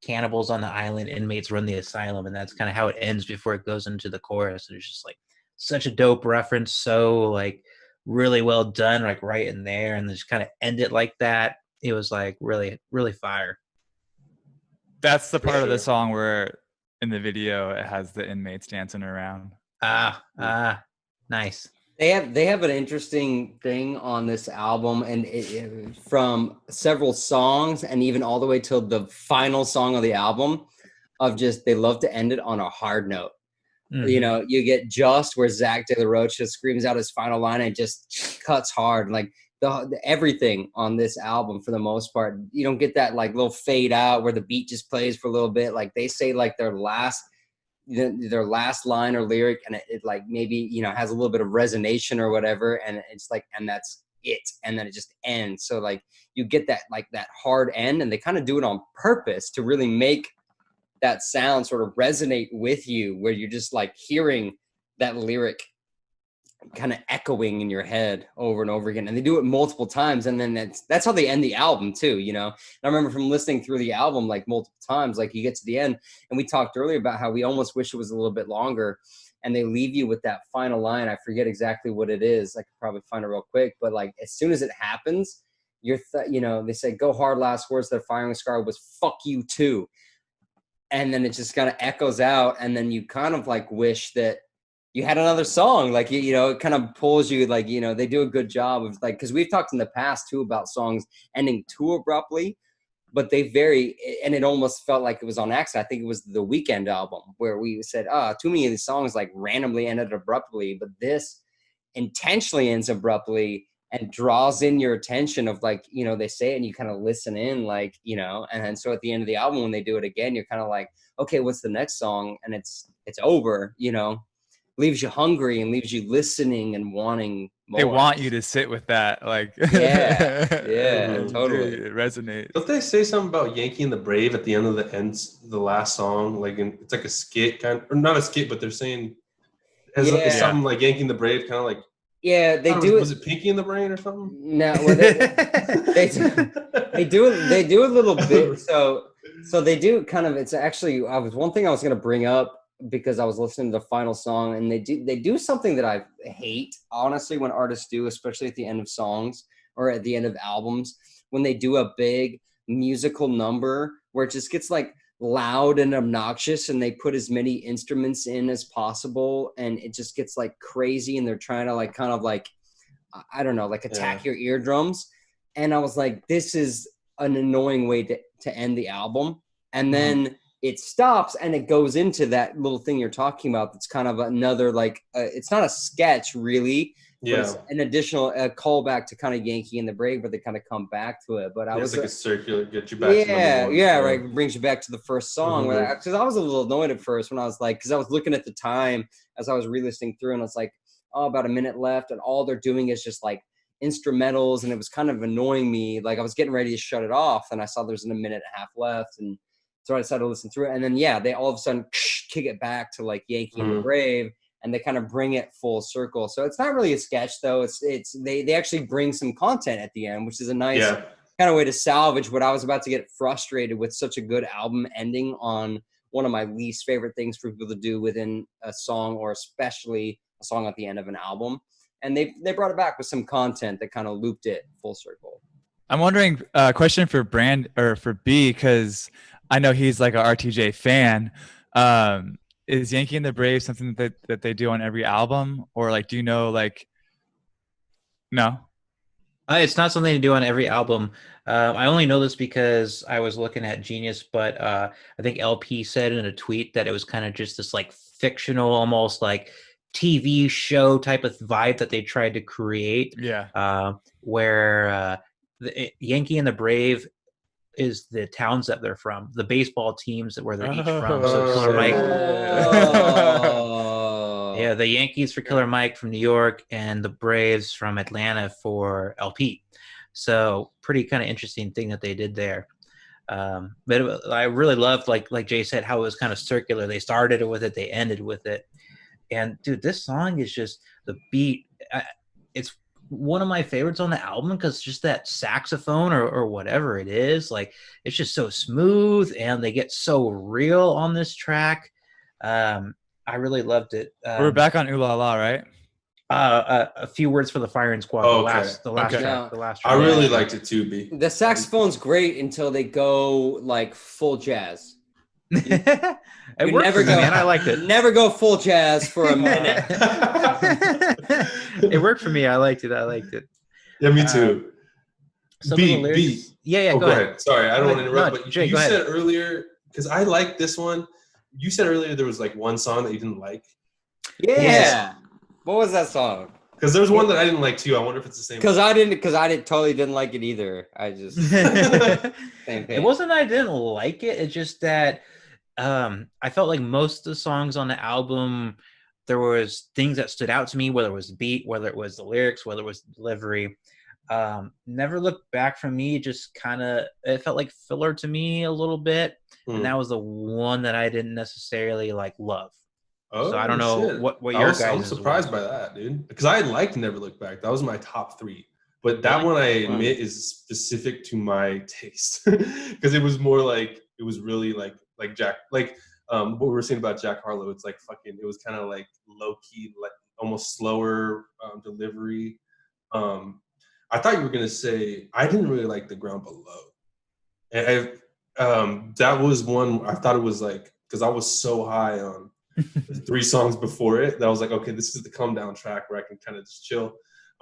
Cannibals on the island, inmates run the asylum, and that's kind of how it ends before it goes into the chorus. And it's just like such a dope reference, so like really well done, like right in there, and just kind of end it like that. It was like really, really fire. That's the part of the song where in the video it has the inmates dancing around. Nice. They have an interesting thing on this album, and from several songs and even all the way till the final song of the album, of just they love to end it on a hard note. Mm-hmm. You get Just, where Zach De La Rocha screams out his final line and just cuts hard. Like the everything on this album, for the most part, you don't get that like little fade out where the beat just plays for a little bit. Like they say like their last line or lyric, and it like maybe has a little bit of resonation or whatever, and it's like, and that's it, and then it just ends. So like you get that like that hard end, and they kind of do it on purpose to really make that sound sort of resonate with you, where you're just like hearing that lyric kind of echoing in your head over and over again. And they do it multiple times, and then that's how they end the album too, And I remember from listening through the album like multiple times, like you get to the end, and we talked earlier about how we almost wish it was a little bit longer, and they leave you with that final line. I forget exactly what it is. I could probably find it real quick, but like as soon as it happens, they say go hard, last words, their firing scar was fuck you too. And then it just kind of echoes out, and then you kind of like wish that you had another song. Like, it kind of pulls you, like, they do a good job of like, because we've talked in the past too about songs ending too abruptly, but they vary, and it almost felt like it was on accident. I think it was the Weeknd album where we said, too many of these songs like randomly ended abruptly, but this intentionally ends abruptly and draws in your attention of like, they say it and you kind of listen in, like, and then so at the end of the album, when they do it again, you're kind of like, okay, what's the next song? And it's over, leaves you hungry and leaves you listening and wanting more. They want you to sit with that, like yeah, totally. It resonates. Don't they say something about Yankee and the Brave at the end of the last song? Like it's like a skit or not a skit, but they're saying it's something like Yankee and the Brave, kind of like. Yeah, they do it. Was it Pinky in the Brain or something? No, well, they do a little bit. So they do kind of. It's actually one thing I was going to bring up, because I was listening to the final song, and they do something that I hate, honestly, when artists do, especially at the end of songs or at the end of albums, when they do a big musical number where it just gets like loud and obnoxious, and they put as many instruments in as possible, and it just gets like crazy, and they're trying to like kind of like, I don't know, like attack your eardrums. And I was like, this is an annoying way to end the album. And then it stops and it goes into that little thing you're talking about. That's kind of another, like, it's not a sketch really. Yeah. It's an additional callback to kind of Yankee and the Brave, but they kind of come back to it. But it's like a circular, get you back to number one. Right. It brings you back to the first song. Because I was a little annoyed at first when I was like, because I was looking at the time as I was re-listening through, and it's like, about a minute left, and all they're doing is just like instrumentals, and it was kind of annoying me. Like I was getting ready to shut it off, and I saw there's a minute and a half left, and so I decided to listen through it. And then they all of a sudden kick it back to like Yankee and the Brave, and they kind of bring it full circle. So it's not really a sketch though. It's they actually bring some content at the end, which is a nice kind of way to salvage what I was about to get frustrated with such a good album ending on one of my least favorite things for people to do within a song, or especially a song at the end of an album. And they brought it back with some content that kind of looped it full circle. I'm wondering, question for Brand or for B, because I know he's like a RTJ fan. Is Yankee and the Brave something that they do on every album, or like, do you know, like, no? It's not something to do on every album. I only know this because I was looking at Genius, but I think LP said in a tweet that it was kind of just this like fictional, almost like TV show type of vibe that they tried to create. Yeah. Where the Yankee and the Brave is the towns that they're from, the baseball teams where they're each from. So Killer Mike. Yeah, the Yankees for Killer Mike from New York, and the Braves from Atlanta for LP. So pretty kind of interesting thing that they did there. But I really loved, like Jay said, how it was kind of circular. They started with it, they ended with it. And dude, this song is just the beat. It's one of my favorites on the album because just that saxophone or whatever it is, like it's just so smooth, and they get so real on this track. I really loved it. We're back on Ooh La La, right? A few words for the Firing Squad. Oh, the last okay. track. The last I track. really liked it too, B. The saxophone's great until they go like full jazz. It You worked never for me, go- man. I liked it. Never go full jazz for a minute. It worked for me. I liked it. Yeah, me too. Some B, of the lyrics. B. Yeah. Oh, Go ahead. Sorry, I don't Go want to ahead. interrupt, No, but Jay, you go ahead. said earlier, because I like this one. You said earlier there was like one song that you didn't like. Yeah. Yes. What was that song? Because there's one that I didn't like too. I wonder if it's the same. Because I totally didn't like it either. I just same page. It wasn't that I didn't like it. It's just that I felt like most of the songs on the album, there was things that stood out to me, whether it was the beat, whether it was the lyrics, whether it was the delivery. Never Looked Back from me, just kind of, it felt like filler to me a little bit. And that was the one that I didn't necessarily like love. Oh, So I don't know shit. what I your was guys' surprised by that, dude. Because I liked Never Look Back. That was my top 3. But that one, I admit, is specific to my taste. Because it was more like, it was really like Jack, like what we were saying about Jack Harlow. It's like fucking, it was kind of like low key, like almost slower delivery. I thought you were gonna say I didn't really like The Ground Below, and that was one I thought it was like, because I was so high on the 3 songs before it that I was like, okay, this is the come down track where I can kind of just chill.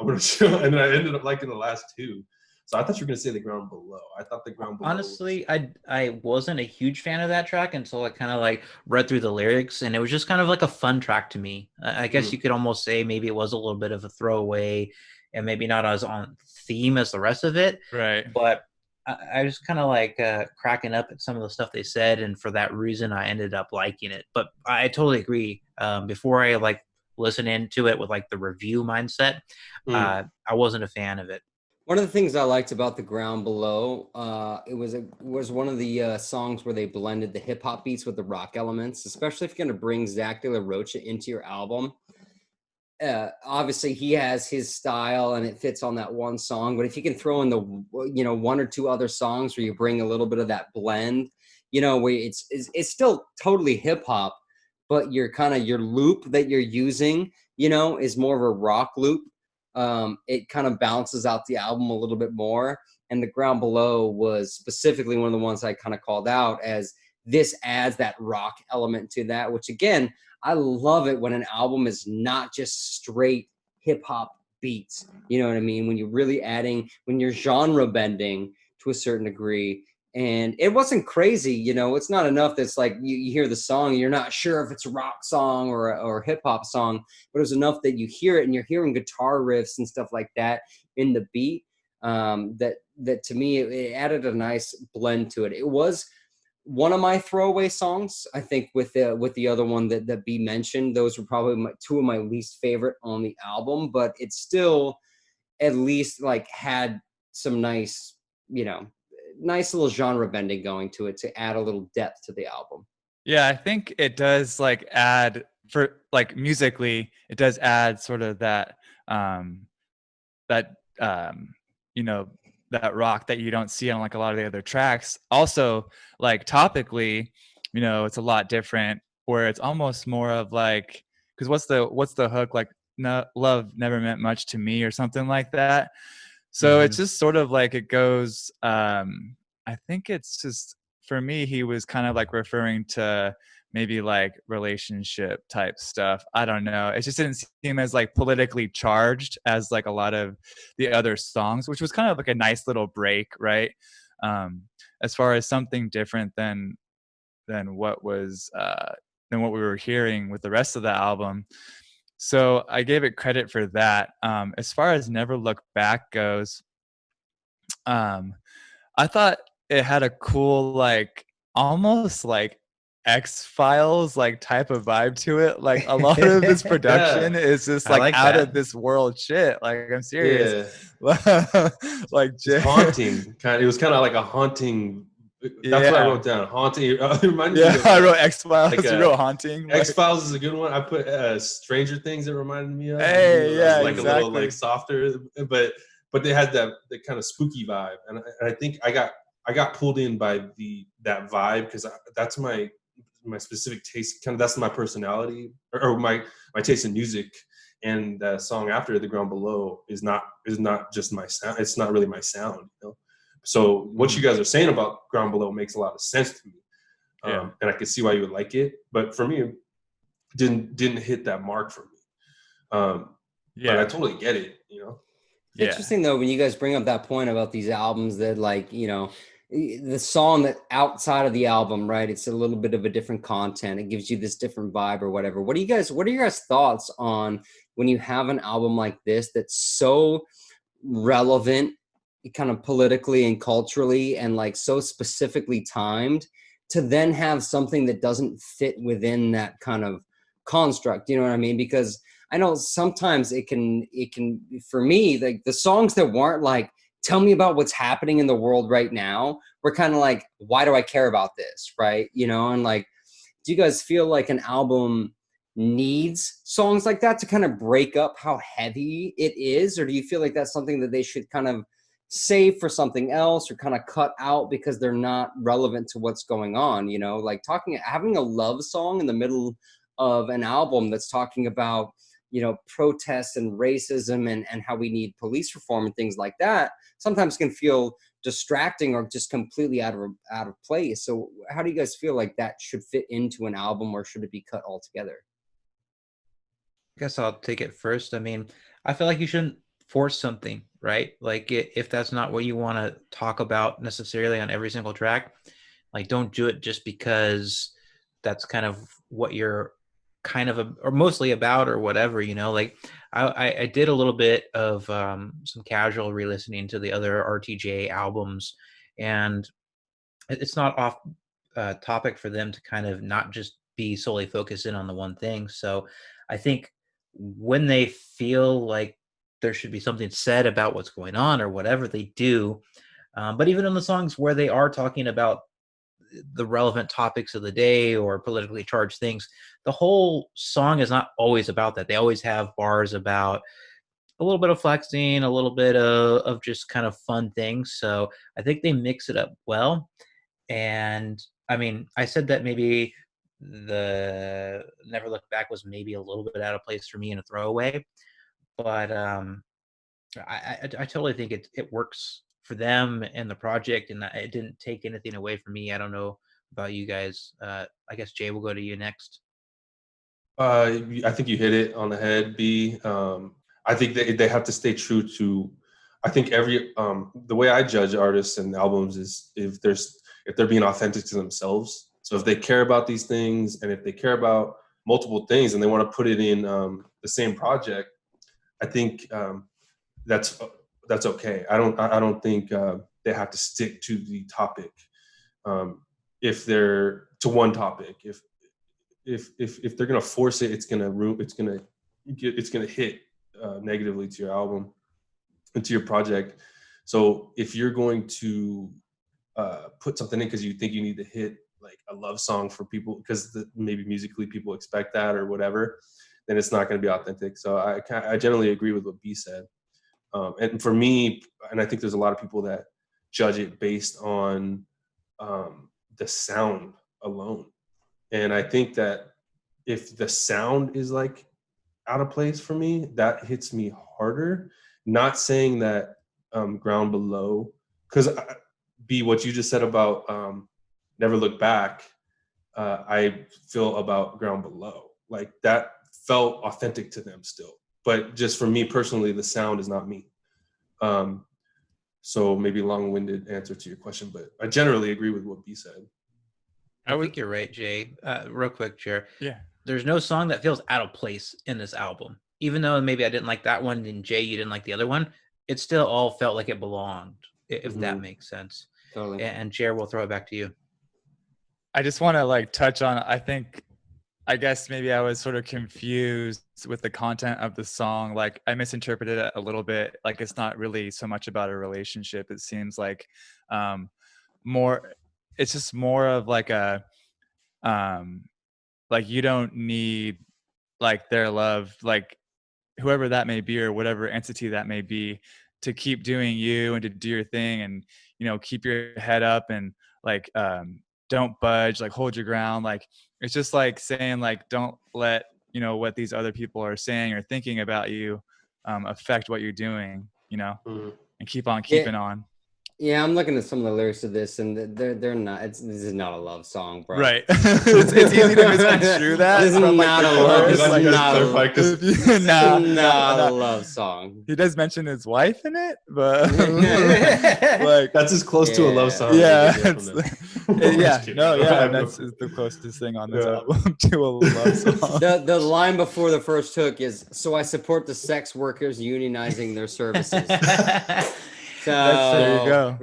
I'm gonna chill, and then I ended up liking the last 2. So I thought you were gonna say The Ground Below. I thought The Ground Below. Honestly, I wasn't a huge fan of that track until I kind of like read through the lyrics, and it was just kind of like a fun track to me. I guess you could almost say maybe it was a little bit of a throwaway, and maybe not as on theme as the rest of it. Right. But I was kind of like cracking up at some of the stuff they said, and for that reason, I ended up liking it. But I totally agree. Before I like listen into it with like the review mindset, I wasn't a fan of it. One of the things I liked about The Ground Below, it was one of the songs where they blended the hip hop beats with the rock elements, especially if you're going to bring Zach De La Rocha into your album. Obviously, he has his style and it fits on that one song. But if you can throw in the 1 or 2 other songs where you bring a little bit of that blend, where it's still totally hip hop, but your loop that you're using, is more of a rock loop. It kind of balances out the album a little bit more. And The Ground Below was specifically one of the ones I kind of called out as this adds that rock element to that, which again, I love it when an album is not just straight hip hop beats. You know what I mean? When you're really when you're genre bending to a certain degree. And it wasn't crazy, it's not enough that's like you hear the song and you're not sure if it's a rock song or a hip hop song, but it was enough that you hear it and you're hearing guitar riffs and stuff like that in the beat. That to me, it added a nice blend to it. It was one of my throwaway songs, I think, with the other one that B mentioned. Those were probably 2 of my least favorite on the album, but it still at least like had some nice little genre bending going to it to add a little depth to the album. Yeah, I think it does like add, for like musically, it does add sort of that that rock that you don't see on like a lot of the other tracks. Also, like topically, you know, it's a lot different, where it's almost more of like, because what's the hook, like, no, love never meant much to me or something like that. So it's Hmm. just sort of like it goes, I think it's just, for me, he was kind of like referring to maybe like relationship type stuff. I don't know. It just didn't seem as like politically charged as like a lot of the other songs, which was kind of like a nice little break, right? Um, as far as something different than what was than what we were hearing with the rest of the album. So I gave it credit for that. As far as Never Look Back goes, um, I thought it had a cool, like, almost like X-Files like type of vibe to it. Like a lot of this Yeah, production is just I like like out of that. this world shit. Like I'm serious. yeah. Like It's Jay, haunting. It was kind of like a haunting. That's what I yeah. wrote down. Haunting. It reminded me Yeah, of I wrote like X-Files, you wrote a haunting. X Like, Files is a good one. I put Stranger Things. It reminded me of, hey, as yeah, like a little like exactly. softer, but they had that kind of spooky vibe, and I think I got pulled in by that vibe because that's my specific taste. Kind of that's my personality or my taste in music. And the song after, The Ground Below, is not just my sound. It's not really my sound, you know. So what you Mhm. guys are saying about Ground Below makes a lot of sense to me, Yeah. and I could see why you would like it. But for me, it didn't hit that mark for me. But I Yeah. totally get it, you know. Yeah. Interesting though, when you guys bring up that point about these albums that, like, the song that outside of the album, right? It's a little bit of a different content. It gives you this different vibe or whatever. What are your guys' thoughts on when you have an album like this that's so relevant, kind of politically and culturally, and like so specifically timed, to then have something that doesn't fit within that kind of construct? You know what I mean? Because I know sometimes it can for me, like the songs that weren't like, tell me about what's happening in the world right now, were kind of like, why do I care about this, right? And like, do you guys feel like an album needs songs like that to kind of break up how heavy it is, or do you feel like that's something that they should kind of save for something else or kind of cut out because they're not relevant to what's going on? Like having a love song in the middle of an album that's talking about protests and racism and how we need police reform and things like that sometimes can feel distracting or just completely out of place. So how do you guys feel like that should fit into an album, or should it be cut altogether? I guess I'll take it first. I mean, I feel like you shouldn't force something, right? Like if that's not what you want to talk about necessarily on every single track, like don't do it just because that's kind of what you're kind of or mostly about or whatever, like I did a little bit of some casual re-listening to the other RTJ albums, and it's not off topic for them to kind of not just be solely focused in on the one thing. So I think when they feel like there should be something said about what's going on or whatever, they do. But even in the songs where they are talking about the relevant topics of the day or politically charged things, the whole song is not always about that. They always have bars about a little bit of flexing, a little bit of just kind of fun things. So I think they mix it up well. And I mean, I said that maybe the Never Look Back was maybe a little bit out of place for me in a throwaway, but I totally think it works for them and the project, and it didn't take anything away from me. I don't know about you guys. I guess Jay will go to you next. I think you hit it on the head, B. I think they have to stay true to. I think the way I judge artists and albums is if they're being authentic to themselves. So if they care about these things, and if they care about multiple things, and they want to put it in the same project, I think that's that's okay. I don't think they have to stick to the topic, if they're to one topic. If they're gonna force it, it's gonna hit negatively to your album and to your project. So if you're going to put something in because you think you need to hit like a love song for people because maybe musically people expect that or whatever, then it's not going to be authentic. So I generally agree with what B said. And for me, and I think there's a lot of people that judge it based on the sound alone. And I think that if the sound is like out of place for me, that hits me harder. Not saying that Ground Below, because B, what you just said about Never Look Back, I feel about Ground Below. Like that felt authentic to them still. But just for me personally, the sound is not me. So maybe long-winded answer to your question, but I generally agree with what B said. I think you're right, Jay. Real quick, Chair. Yeah. There's no song that feels out of place in this album. Even though maybe I didn't like that one, and Jay, you didn't like the other one, it still all felt like it belonged, if that makes sense. Totally. And Chair, we'll throw it back to you. I just want to like touch on, I guess maybe I was sort of confused with the content of the song. Like I misinterpreted it a little bit. Like it's not really so much about a relationship. It seems like it's just more of like a, like you don't need like their love, like whoever that may be or whatever entity that may be, to keep doing you and to do your thing and, you know, keep your head up and like, don't budge, like hold your ground. Like, it's just like saying like, don't let, you know, what these other people are saying or thinking about you, affect what you're doing, you know, and keep on keeping on. Yeah, I'm looking at some of the lyrics of this, and they're not. This is not a love song, bro. Right. It's easy to misconstrue that. This is not a love. This is not a no. love song. He does mention his wife in it, but like that's as close to a love song. Yeah, that's the closest thing on this album to a love song. The line before the first hook is, "So I support the sex workers unionizing their services." So there you go.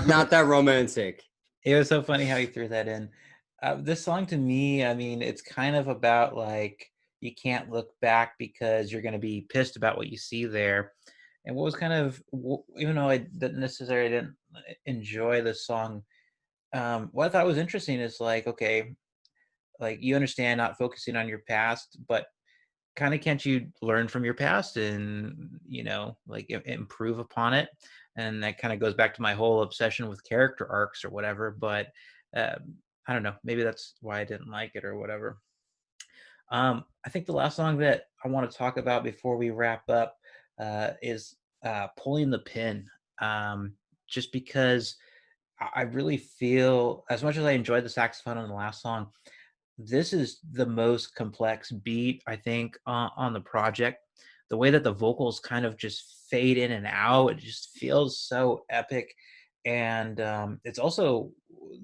Not that romantic. It was so funny how he threw that in. This song to me, I mean, it's kind of about like you can't look back because you're going to be pissed about what you see there. And what was kind of, even though I didn't necessarily enjoy the song, what I thought was interesting is like, okay, like you understand not focusing on your past, but kind of can't you learn from your past and, you know, like improve upon it? And that kind of goes back to my whole obsession with character arcs or whatever. But I don't know, maybe that's why I didn't like it or whatever. I think the last song that I want to talk about before we wrap up is Pulling the Pin. Just because I really feel, as much as I enjoyed the saxophone on the last song, this is the most complex beat, I think, on the project. The way that the vocals kind of just fade in and out, it just feels so epic. And it's also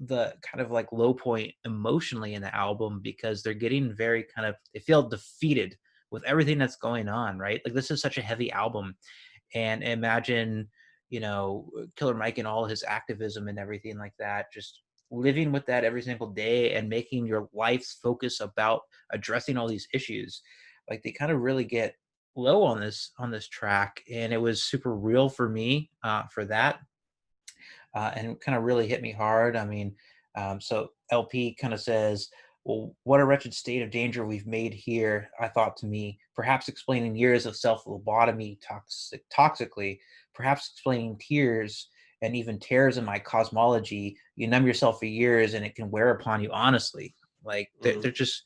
the kind of like low point emotionally in the album because they're getting very kind of, they feel defeated with everything that's going on, right? Like this is such a heavy album. And imagine, you know, Killer Mike and all his activism and everything like that, just living with that every single day and making your life's focus about addressing all these issues. Like they kind of really get low on this track, and it was super real for me for that, and it kind of really hit me hard. I mean, so LP kind of says, well, what a wretched state of danger we've made here, I thought to me, perhaps explaining years of self-lobotomy toxically, perhaps explaining tears and even tears in my cosmology. You numb yourself for years and it can wear upon you honestly. Like they're just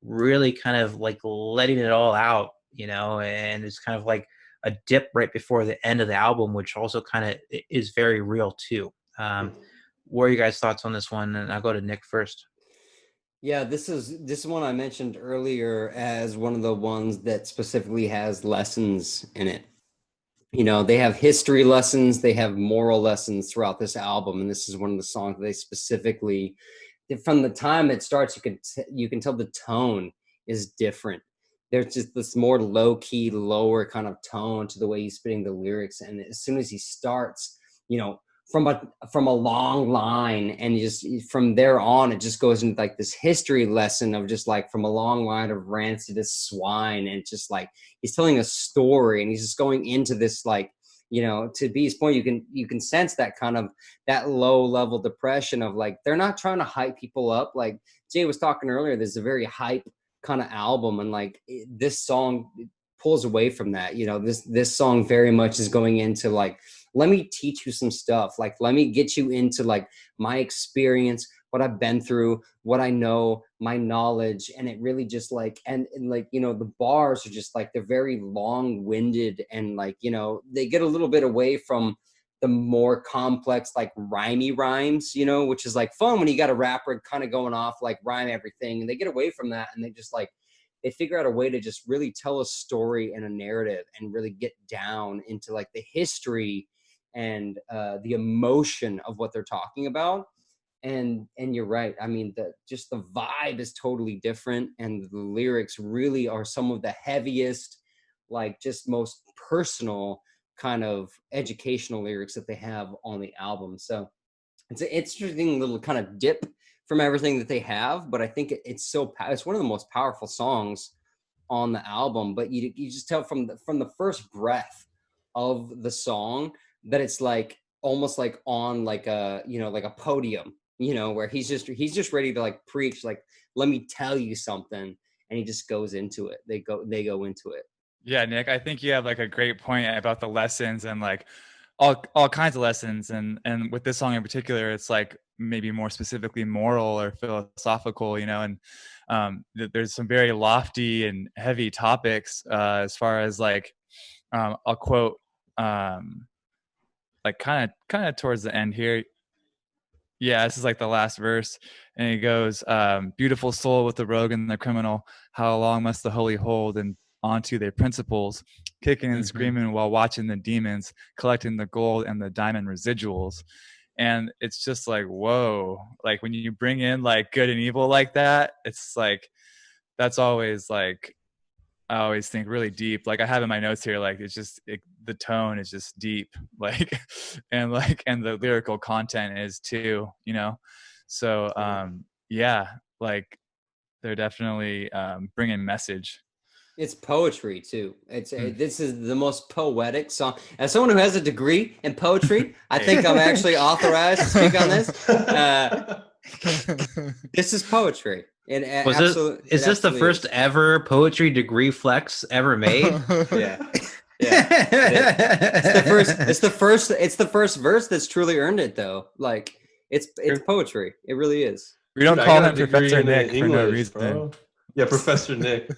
really kind of like letting it all out, you know, and it's kind of like a dip right before the end of the album, which also kind of is very real too. What are you guys' thoughts on this one? And I'll go to Nick first. Yeah, this is one I mentioned earlier as one of the ones that specifically has lessons in it. You know, they have history lessons, they have moral lessons throughout this album, and this is one of the songs they specifically, from the time it starts, you can tell the tone is different. There's just this more low-key, lower kind of tone to the way he's spitting the lyrics, and as soon as he starts, you know, from a long line, and just from there on, it just goes into like this history lesson of just like from a long line of rancid as swine, and just like he's telling a story, and he's just going into this, like, you know, to B's point, you can sense that kind of that low level depression of like they're not trying to hype people up. Like Jay was talking earlier, there's a very hype kind of album, and like this song pulls away from that. You know, this song very much is going into like, let me teach you some stuff. Like, let me get you into like my experience, what I've been through, what I know, my knowledge. And it really just like, and like, you know, the bars are just like, they're very long winded, and like, you know, they get a little bit away from the more complex, like rhymey rhymes, you know, which is like fun when you got a rapper kind of going off, like rhyme everything, and they get away from that. And they just like, they figure out a way to just really tell a story and a narrative, and really get down into like the history and the emotion of what they're talking about. And you're right. I mean, just the vibe is totally different, and the lyrics really are some of the heaviest, like just most personal kind of educational lyrics that they have on the album. So it's an interesting little kind of dip from everything that they have, but I think it's it's one of the most powerful songs on the album. But you just tell from the first breath of the song that it's like almost like on like a, you know, like a podium, you know, where he's just ready to like preach, like, let me tell you something, and he just goes into it. They go into it. Yeah, Nick, I think you have like a great point about the lessons, and like all kinds of lessons, and with this song in particular, it's like maybe more specifically moral or philosophical, you know, and there's some very lofty and heavy topics as far as like I'll quote like kind of towards the end here. Yeah, this is like the last verse, and it goes, beautiful soul with the rogue and the criminal, how long must the holy hold and onto their principles, kicking and screaming while watching the demons, collecting the gold and the diamond residuals. And it's just like, whoa, like when you bring in like good and evil like that, it's like, that's always like, I always think really deep. Like I have in my notes here, like it's just the tone is just deep, like, and the lyrical content is too, you know. So yeah, like they're definitely bringing message. It's poetry too. This is the most poetic song. As someone who has a degree in poetry, I think I'm actually authorized to speak on this. This is poetry. Is this the first ever poetry degree flex ever made? Yeah. It's the first verse that's truly earned it though. Like it's poetry. It really is. We don't call him Professor Nick for no reason. Bro. Yeah, Professor Nick.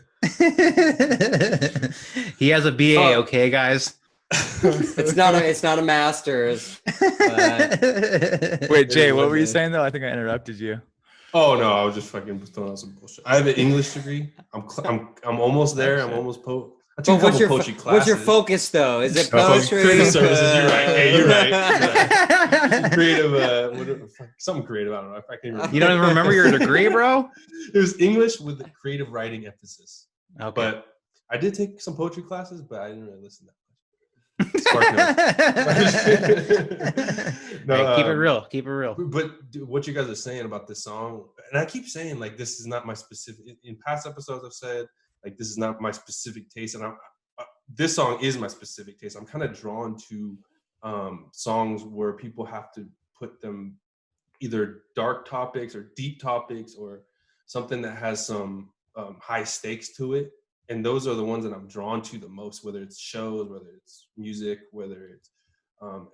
He has a BA, okay, guys. It's not a master's. But... Wait, Jay, what were you saying though? I think I interrupted you. Oh no, I was just fucking throwing out some bullshit. I have an English degree. I'm almost there. I'm almost I took a couple poetry classes. What's your focus though? Is it poetry? Creative services. You're right. Hey, you're right. Creative. Something creative. I don't know. If I can remember. You don't even remember your degree, bro? It was English with a creative writing emphasis. Okay. But I did take some poetry classes, but I didn't really listen that much. No, hey, keep it real. Keep it real. But what you guys are saying about this song, and I keep saying like this is not my specific. In past episodes, I've said like this is not my specific taste, and this song is my specific taste. I'm kind of drawn to songs where people have to put them either dark topics or deep topics or something that has some high stakes to it. And those are the ones that I'm drawn to the most, whether it's shows, whether it's music, whether it's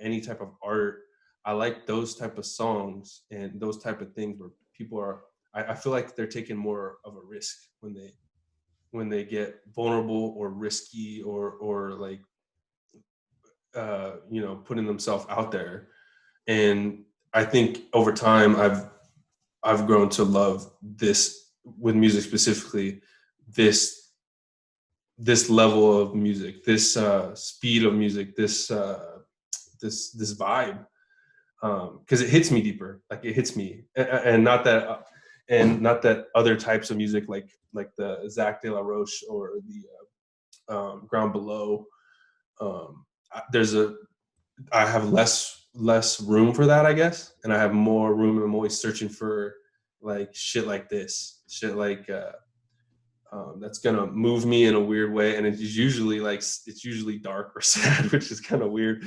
any type of art. I like those type of songs and those type of things where people are, I feel like they're taking more of a risk when they get vulnerable or risky or like, putting themselves out there. And I think over time I've grown to love this with music specifically, this level of music, this speed of music, this vibe, because it hits me deeper. Like it hits me, and not that other types of music like the Zach De La Roche or the Ground Below. I have less room for that, I guess, and I have more room, and I'm always searching for like shit like this, shit like. That's gonna move me in a weird way, and it's usually dark or sad, which is kind of weird.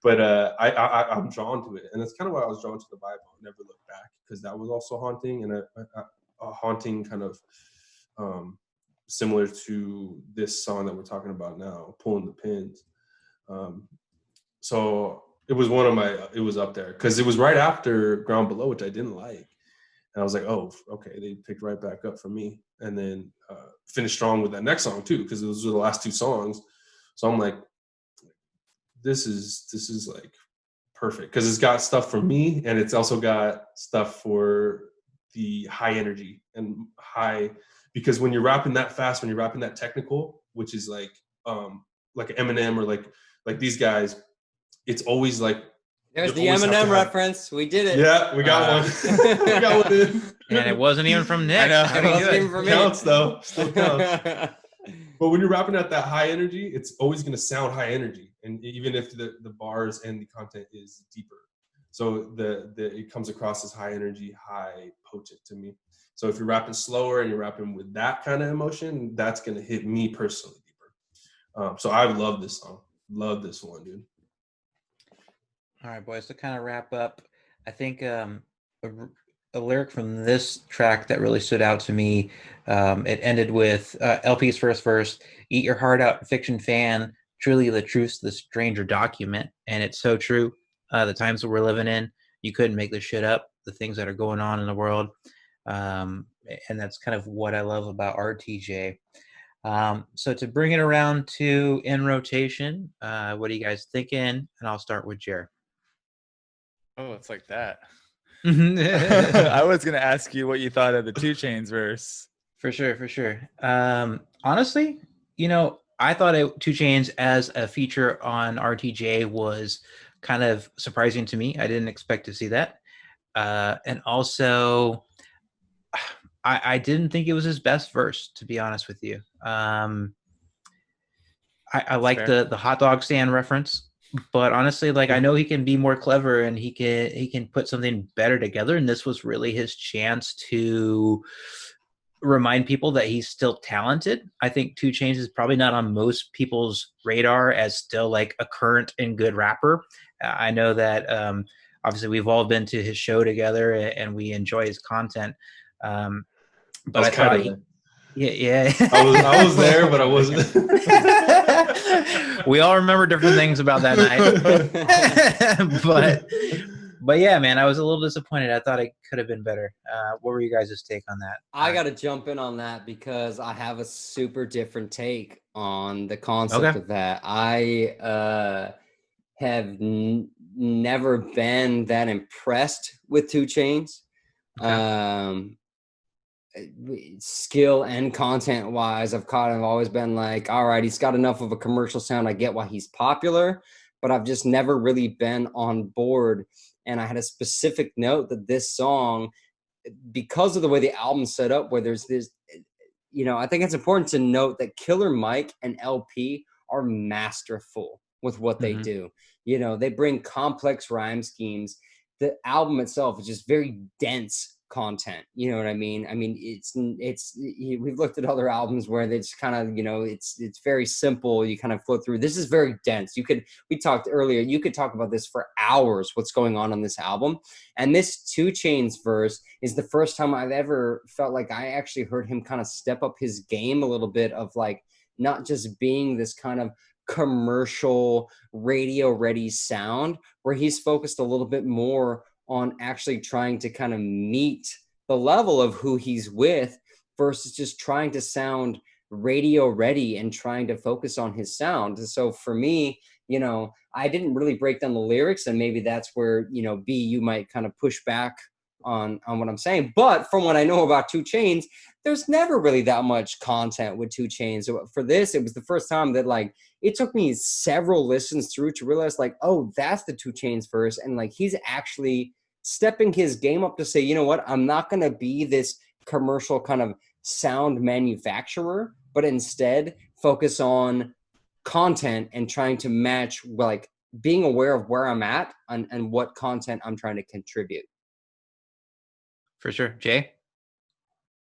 But I'm drawn to it, and that's kind of why I was drawn to the Bible. Never Look Back, because that was also haunting, and a haunting kind of similar to this song that we're talking about now, Pulling the Pins. So it was it was up there because it was right after Ground Below, which I didn't like. And I was like, oh, okay, they picked right back up for me. And then finished strong with that next song too, because those were the last 2 songs. So I'm like, this is like perfect, because it's got stuff for me, and it's also got stuff for the high energy and high, because when you're rapping that fast, when you're rapping that technical, which is like Eminem or like these guys, it's always like There's you the always have to Eminem have- reference. We did it. Yeah, we got one. We got one in. And it wasn't even from Nick. know. How It do you wasn't do it? even for me. Counts though, still counts. But when you're rapping at that high energy, it's always going to sound high energy, and even if the bars and the content is deeper, so it comes across as high energy, high potent to me. So if you're rapping slower and you're rapping with that kind of emotion, that's going to hit me personally deeper. So I love this song, love this one, dude. All right, boys. To kind of wrap up, I think a lyric from this track that really stood out to me. It ended with LP's first verse: "Eat your heart out, fiction fan. Truly, the truth's the stranger document." And it's so true. The times that we're living in, you couldn't make this shit up. The things that are going on in the world, and that's kind of what I love about RTJ. So to bring it around to In Rotation, what are you guys thinking? And I'll start with Jer. Oh, it's like that. I was gonna ask you what you thought of the 2 Chainz verse. For sure, for sure. Honestly, I thought 2 Chainz as a feature on RTJ was kind of surprising to me. I didn't expect to see that. And also, I didn't think it was his best verse, to be honest with you. I like fair. the hot dog stand reference, but honestly, like, I know he can be more clever and he can put something better together. And this was really his chance to remind people that he's still talented. I think 2 Chainz is probably not on most people's radar as still like a current and good rapper. I know that obviously we've all been to his show together and we enjoy his content. But I thought yeah. I was there, but I wasn't. We all remember different things about that night. But yeah, man, I was a little disappointed. I thought it could have been better. What were you guys' take on that? I got to jump in on that because I have a super different take on the concept of that. I have never been that impressed with 2 Chainz. Okay. Skill and content wise, I've always been like, all right, he's got enough of a commercial sound. I get why he's popular, but I've just never really been on board. And I had a specific note that this song, because of the way the album's set up, where there's this, I think it's important to note that Killer Mike and LP are masterful with what they do. They bring complex rhyme schemes. The album itself is just very dense content. You know what I mean? I mean, we've looked at other albums where it's kind of, it's very simple. You kind of flow through. This is very dense. We talked earlier, you could talk about this for hours, what's going on this album. And this 2 Chainz verse is the first time I've ever felt like I actually heard him kind of step up his game a little bit, of like, not just being this kind of commercial radio ready sound, where he's focused a little bit more on actually trying to kind of meet the level of who he's with versus just trying to sound radio ready and trying to focus on his sound. So for me, I didn't really break down the lyrics, and maybe that's where, B, you might kind of push back on what I'm saying. But from what I know about 2 Chainz, there's never really that much content with 2 Chainz. So for this, it was the first time that, like, it took me several listens through to realize, like, oh, that's the 2 Chainz verse. And like, he's actually stepping his game up to say, you know what, I'm not going to be this commercial kind of sound manufacturer, but instead focus on content and trying to match, like, being aware of where I'm at and what content I'm trying to contribute. For sure. Jay?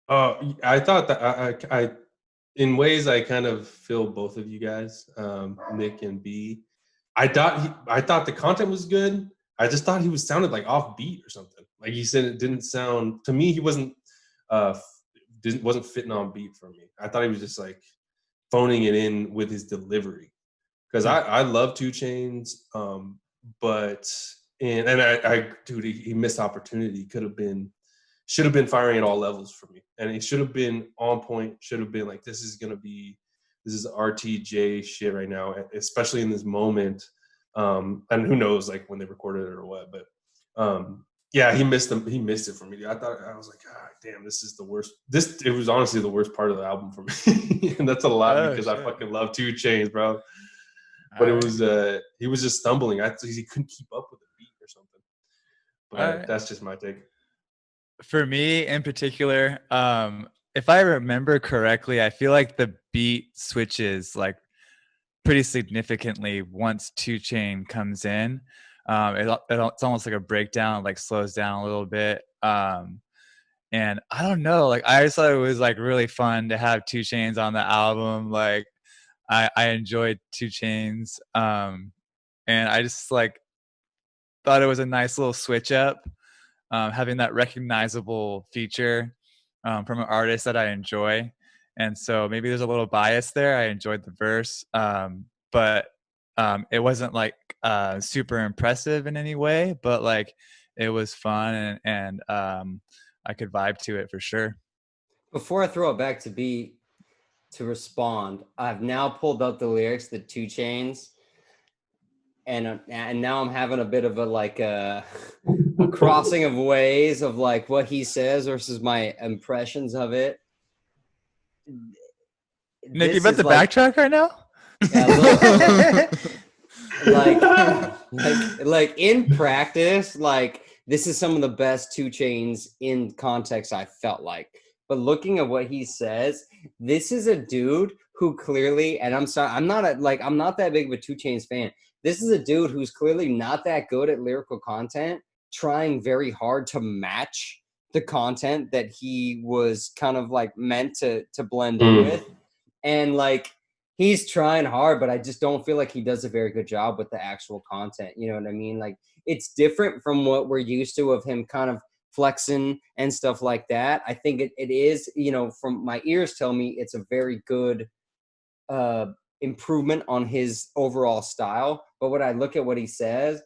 I thought that I in ways I kind of feel both of you guys, Nick and B. I thought the content was good. I just thought he was sounded like off beat or something. Like, he said, it didn't sound to me. He wasn't fitting on beat for me. I thought he was just like phoning it in with his delivery. Because I love 2 Chainz, but I dude, he missed opportunity. Could have been should have been firing at all levels for me, and it should have been on point. Should have been like, this is RTJ shit right now, especially in this moment. And who knows, like when they recorded it or what, but yeah, he missed it for me. I was like, God damn, this is the worst. It was honestly the worst part of the album for me, and that's a lot because I fucking love 2 Chainz, bro. But it was he was just stumbling. He couldn't keep up with the beat or something. But that's just my take. For me in particular, if I remember correctly, I feel like the beat switches like pretty significantly once 2 Chainz comes in. It's almost like a breakdown, like slows down a little bit. And I don't know, like I just thought it was like really fun to have 2 Chainz on the album. Like I enjoyed 2 Chainz. And I just like thought it was a nice little switch up, having that recognizable feature from an artist that I enjoy. And so maybe there's a little bias there. I enjoyed the verse, but it wasn't like super impressive in any way, but like it was fun, and I could vibe to it for sure. Before I throw it back to B to respond, I've now pulled up the lyrics, the 2 Chainz, and now I'm having a bit of a crossing of ways of like what he says versus my impressions of it. Nick, you about to backtrack right now? Like in practice, like this is some of the best 2 Chainz in context I felt like. But looking at what he says, this is a dude who clearly, and I'm sorry, I'm not that big of a 2 Chainz fan. This is a dude who's clearly not that good at lyrical content, trying very hard to match the content that he was kind of like meant to blend in with. And like he's trying hard, but I just don't feel like he does a very good job with the actual content. You know what I mean? Like it's different from what we're used to of him kind of flexing and stuff like that. I think it is, you know, from my ears tell me it's a very good improvement on his overall style. But when I look at what he says,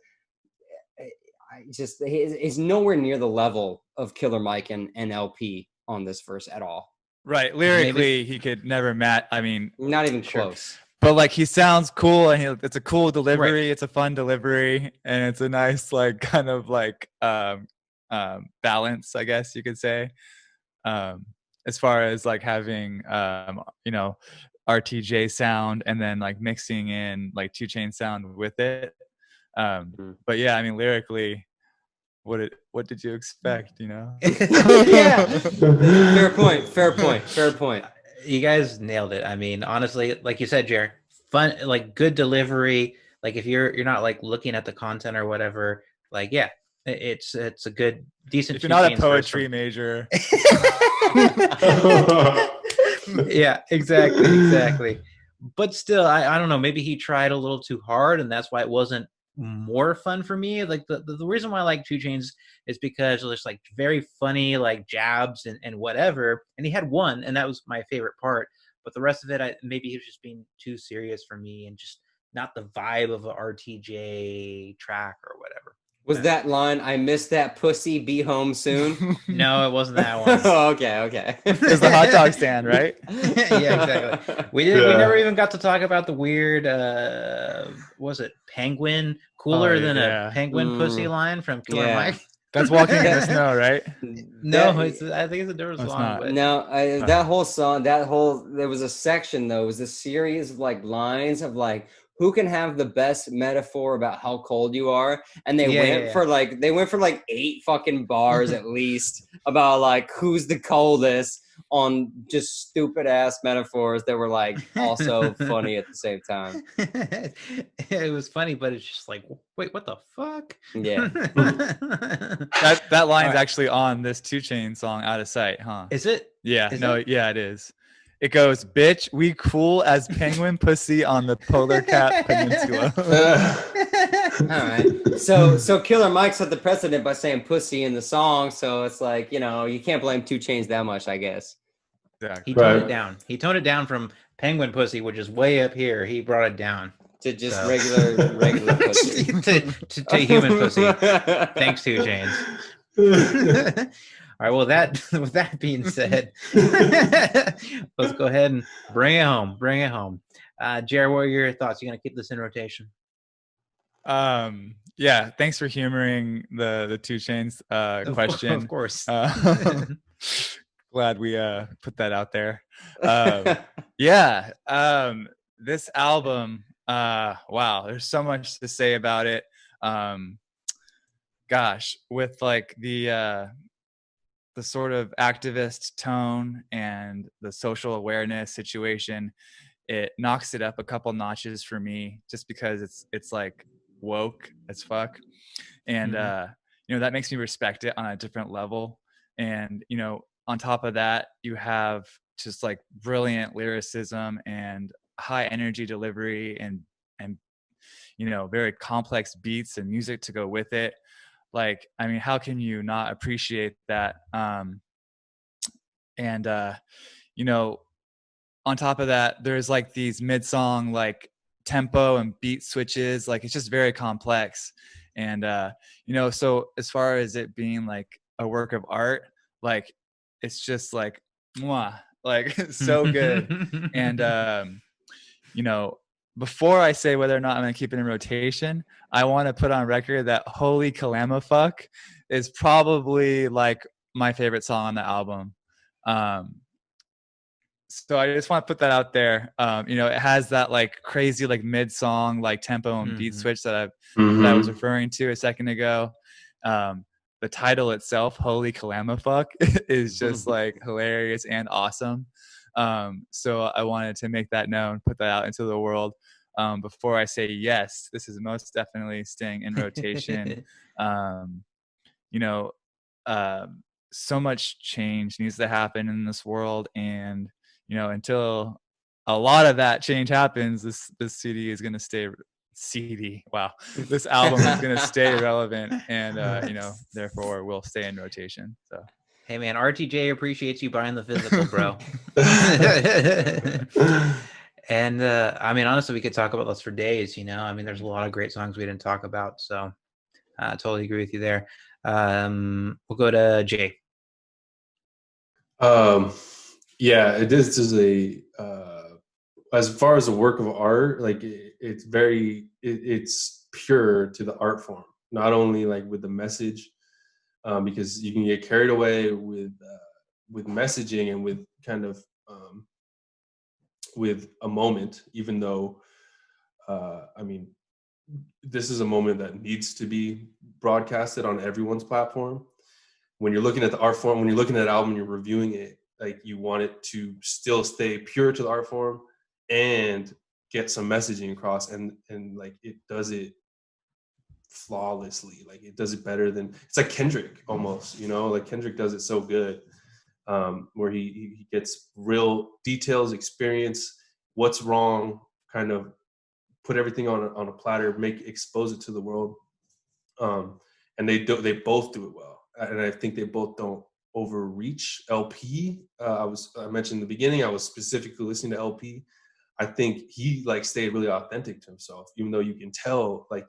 he's nowhere near the level of Killer Mike and LP on this verse at all. Right. Lyrically, he could never match. I mean, not even close. But like he sounds cool, and it's a cool delivery. Right. It's a fun delivery, and it's a nice like kind of like balance, I guess you could say. As far as like having you know, RTJ sound and then like mixing in like 2 Chainz sound with it. But yeah, I mean lyrically, what did you expect, you know? Yeah. Fair point. You guys nailed it. I mean, honestly, like you said, Jared, fun, like good delivery. Like if you're not like looking at the content or whatever, like yeah, it's a good decent. If you're not a poetry major. Yeah, exactly. But still, I don't know. Maybe he tried a little too hard, and that's why it wasn't more fun for me. Like the reason why I like 2 Chainz is because there's like very funny like jabs and whatever, and he had one, and that was my favorite part. But the rest of it, maybe he was just being too serious for me, and just not the vibe of a RTJ track or whatever. Was that line, I missed that pussy, be home soon? No, it wasn't that one. Oh, okay. It's the hot dog stand, right? Yeah, exactly. We never even got to talk about the weird, was it penguin? Cooler than a penguin pussy line from Killer Mike? That's Walking in the Snow, right? No, I think it's a different song. But... No, that whole song, there was a section though, it was a series of like lines of like, who can have the best metaphor about how cold you are? And they went for like 8 fucking bars at least about like who's the coldest on just stupid ass metaphors that were like also funny at the same time. It was funny, but it's just like, wait, what the fuck? Yeah. that line's actually on this 2 Chainz song, Out of Sight, huh? Is it? Yeah, it is. It goes, bitch, we cool as penguin pussy on the Polar Cap Peninsula. All right. So Killer Mike set the precedent by saying pussy in the song. So it's like, you know, you can't blame 2 Chainz that much, I guess. Exactly. He toned it down. He toned it down from penguin pussy, which is way up here. He brought it down to just regular pussy. to human pussy. Thanks, 2 Chainz. right. Well, with that being said, let's go ahead and bring it home. Bring it home. Jared, what are your thoughts? You gonna keep this in rotation? Yeah. Thanks for humoring the 2 Chainz question. Of course. Glad we put that out there. Yeah. This album, wow, there's so much to say about it. Gosh, with like the sort of activist tone and the social awareness situation, it knocks it up a couple notches for me, just because it's like woke as fuck, and you know, that makes me respect it on a different level. And you know, on top of that, you have just like brilliant lyricism and high energy delivery, and you know, very complex beats and music to go with it. Like, I mean, how can you not appreciate that? And you know, on top of that, there's like these mid-song like tempo and beat switches. Like, it's just very complex. And you know, so as far as it being like a work of art, like, it's just like mwah, like so good. And you know, before I say whether or not I'm gonna keep it in rotation, I want to put on record that Holy Kalamafuck is probably like my favorite song on the album. So I just want to put that out there. You know, it has that like crazy like mid-song like tempo and beat switch that I was referring to a second ago. The title itself, Holy Kalamafuck, is just like hilarious and awesome. So I wanted to make that known, put that out into the world before I say yes. This is most definitely staying in rotation. You know, so much change needs to happen in this world, and you know, until a lot of that change happens, this CD is going to stay CD. Wow. This album is going to stay relevant, and you know, therefore will stay in rotation. So, hey man, RTJ appreciates you buying the physical, bro. And I mean, honestly, we could talk about this for days, you know. I mean, there's a lot of great songs we didn't talk about, so I totally agree with you there. We'll go to Jay. Yeah, this is a as far as a work of art, like it's very it's pure to the art form, not only like with the message, because you can get carried away with messaging and with kind of with a moment, even though I mean, this is a moment that needs to be broadcasted on everyone's platform. When you're looking at the art form, when you're looking at an album, you're reviewing it, like you want it to still stay pure to the art form and get some messaging across, and like it does it flawlessly. Like it does it better than, it's like Kendrick almost, you know, like Kendrick does it so good, where he gets real details, experience, what's wrong, kind of put everything on a platter, expose it to the world. And they both do it well. And I think they both don't overreach LP. I mentioned in the beginning, I was specifically listening to LP. I think he like stayed really authentic to himself, even though you can tell like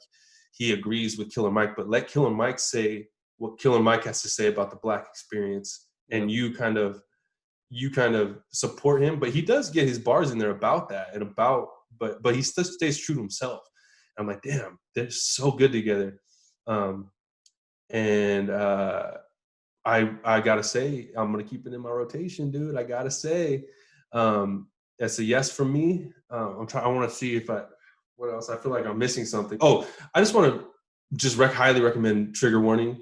he agrees with Killer Mike, but let Killer Mike say what Killer Mike has to say about the Black experience, and you kind of support him. But he does get his bars in there about that and about, but he still stays true to himself. I'm like, damn, they're so good together. I gotta say, I'm gonna keep it in my rotation, dude. I gotta say, that's a yes from me. I want to see what else. I feel like I'm missing something. Oh, I just want to highly recommend Trigger Warning,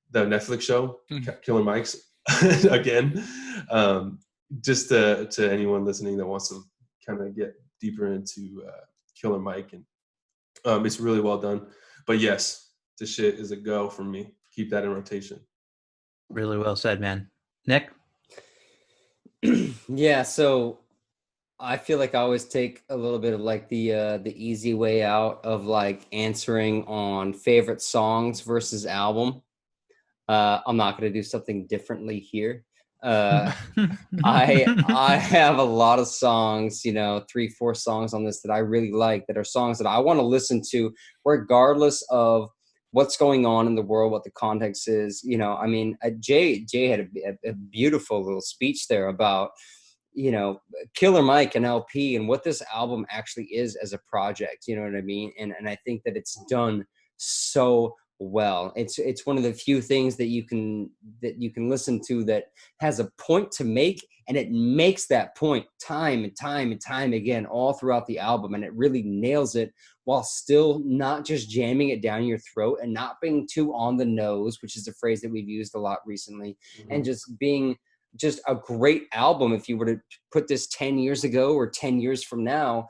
the Netflix show, Killer Mike's, again. Just to anyone listening that wants to kind of get deeper into Killer Mike, and it's really well done. But yes, this shit is a go for me. Keep that in rotation. Really well said, man. Nick? Yeah, so I feel like I always take a little bit of like the easy way out of like answering on favorite songs versus album. I'm not going to do something differently here. I have a lot of songs, 3-4 songs on this that I really like, that are songs that I want to listen to regardless of what's going on in the world, what the context is. You know, I mean, Jay had a beautiful little speech there about, you know, Killer Mike and LP and what this album actually is as a project. You know what I mean? And I think that it's done so well. It's one of the few things that you can listen to that has a point to make, and it makes that point time and time and time again all throughout the album, and it really nails it while still not just jamming it down your throat and not being too on the nose, which is a phrase that we've used a lot recently, and just being just a great album. If you were to put this 10 years ago or 10 years from now,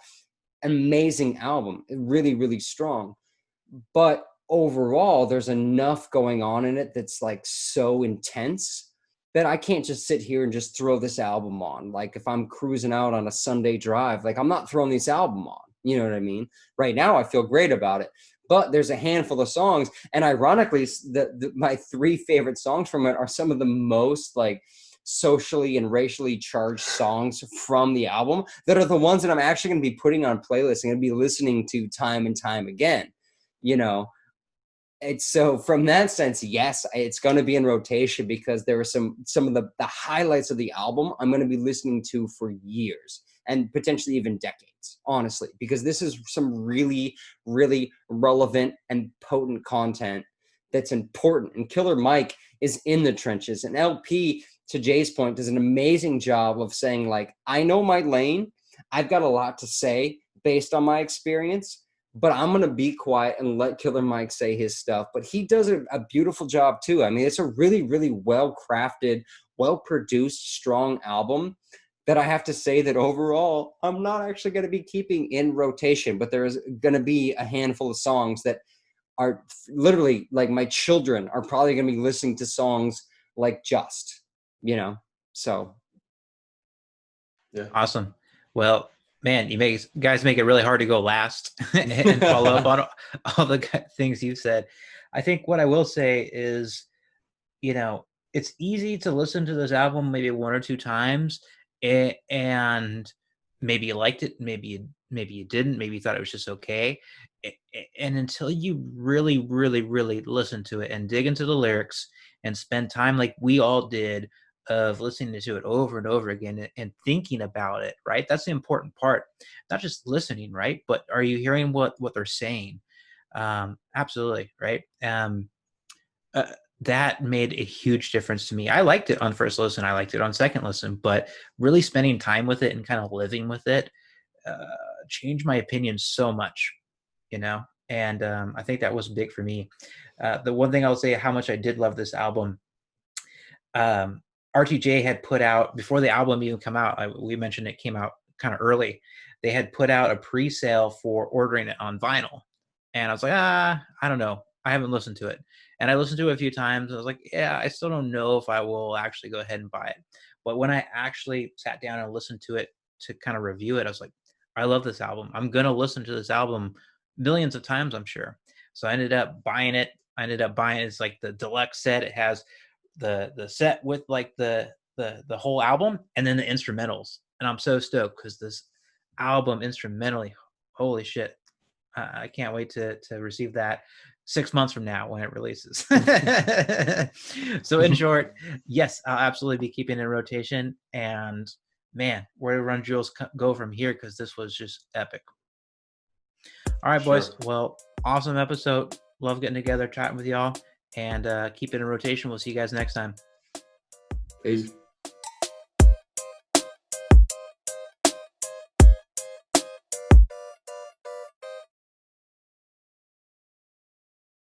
amazing album, really, really strong. But overall, there's enough going on in it that's like so intense that I can't just sit here and just throw this album on. Like if I'm cruising out on a Sunday drive, like I'm not throwing this album on. You know what I mean? Right now, I feel great about it. But there's a handful of songs, and ironically, my 3 favorite songs from it are some of the most like socially and racially charged songs from the album that are the ones that I'm actually going to be putting on playlists and going to be listening to time and time again. You know, it's so from that sense, yes, it's going to be in rotation because there are some of the highlights of the album I'm going to be listening to for years and potentially even decades, honestly, because this is some really, really relevant and potent content that's important. And Killer Mike is in the trenches, and LP, to Jay's point, does an amazing job of saying, like, I know my lane. I've got a lot to say based on my experience, but I'm going to be quiet and let Killer Mike say his stuff. But he does a beautiful job too. I mean, it's a really, really well-crafted, well-produced, strong album that I have to say that overall, I'm not actually going to be keeping in rotation, but there is going to be a handful of songs that are literally like my children are probably going to be listening to songs like Just, you know, so. Yeah. Awesome. Well, man, guys make it really hard to go last and follow up on all the things you said. I think what I will say is, you know, it's easy to listen to this album maybe 1 or 2 times, and maybe you liked it, maybe you didn't, maybe you thought it was just okay. And until you really, really, really listen to it and dig into the lyrics and spend time like we all did of listening to it over and over again and thinking about it, right? That's the important part. Not just listening, right? But are you hearing what they're saying? Absolutely, right? That made a huge difference to me. I liked it on first listen. I liked it on second listen, but really spending time with it and kind of living with it changed my opinion so much, you know? And I think that was big for me. The one thing I'll say how much I did love this album, RTJ had put out, before the album even come out, we mentioned it came out kind of early, they had put out a pre-sale for ordering it on vinyl. And I was like, I don't know. I haven't listened to it. And I listened to it a few times. And I was like, yeah, I still don't know if I will actually go ahead and buy it. But when I actually sat down and listened to it to kind of review it, I was like, I love this album. I'm going to listen to this album millions of times, I'm sure. So I ended up buying it. It's like the deluxe set. It has the set with like the whole album and then the instrumentals. And I'm so stoked because this album instrumentally, holy shit. I can't wait to receive that 6 months from now when it releases. So in short, yes, I'll absolutely be keeping it in rotation. And man, where do Run Jewels go from here? Because this was just epic. All right, boys. Sure. Well, awesome episode. Love getting together, chatting with y'all, and keep it in rotation. We'll see you guys next time. Peace.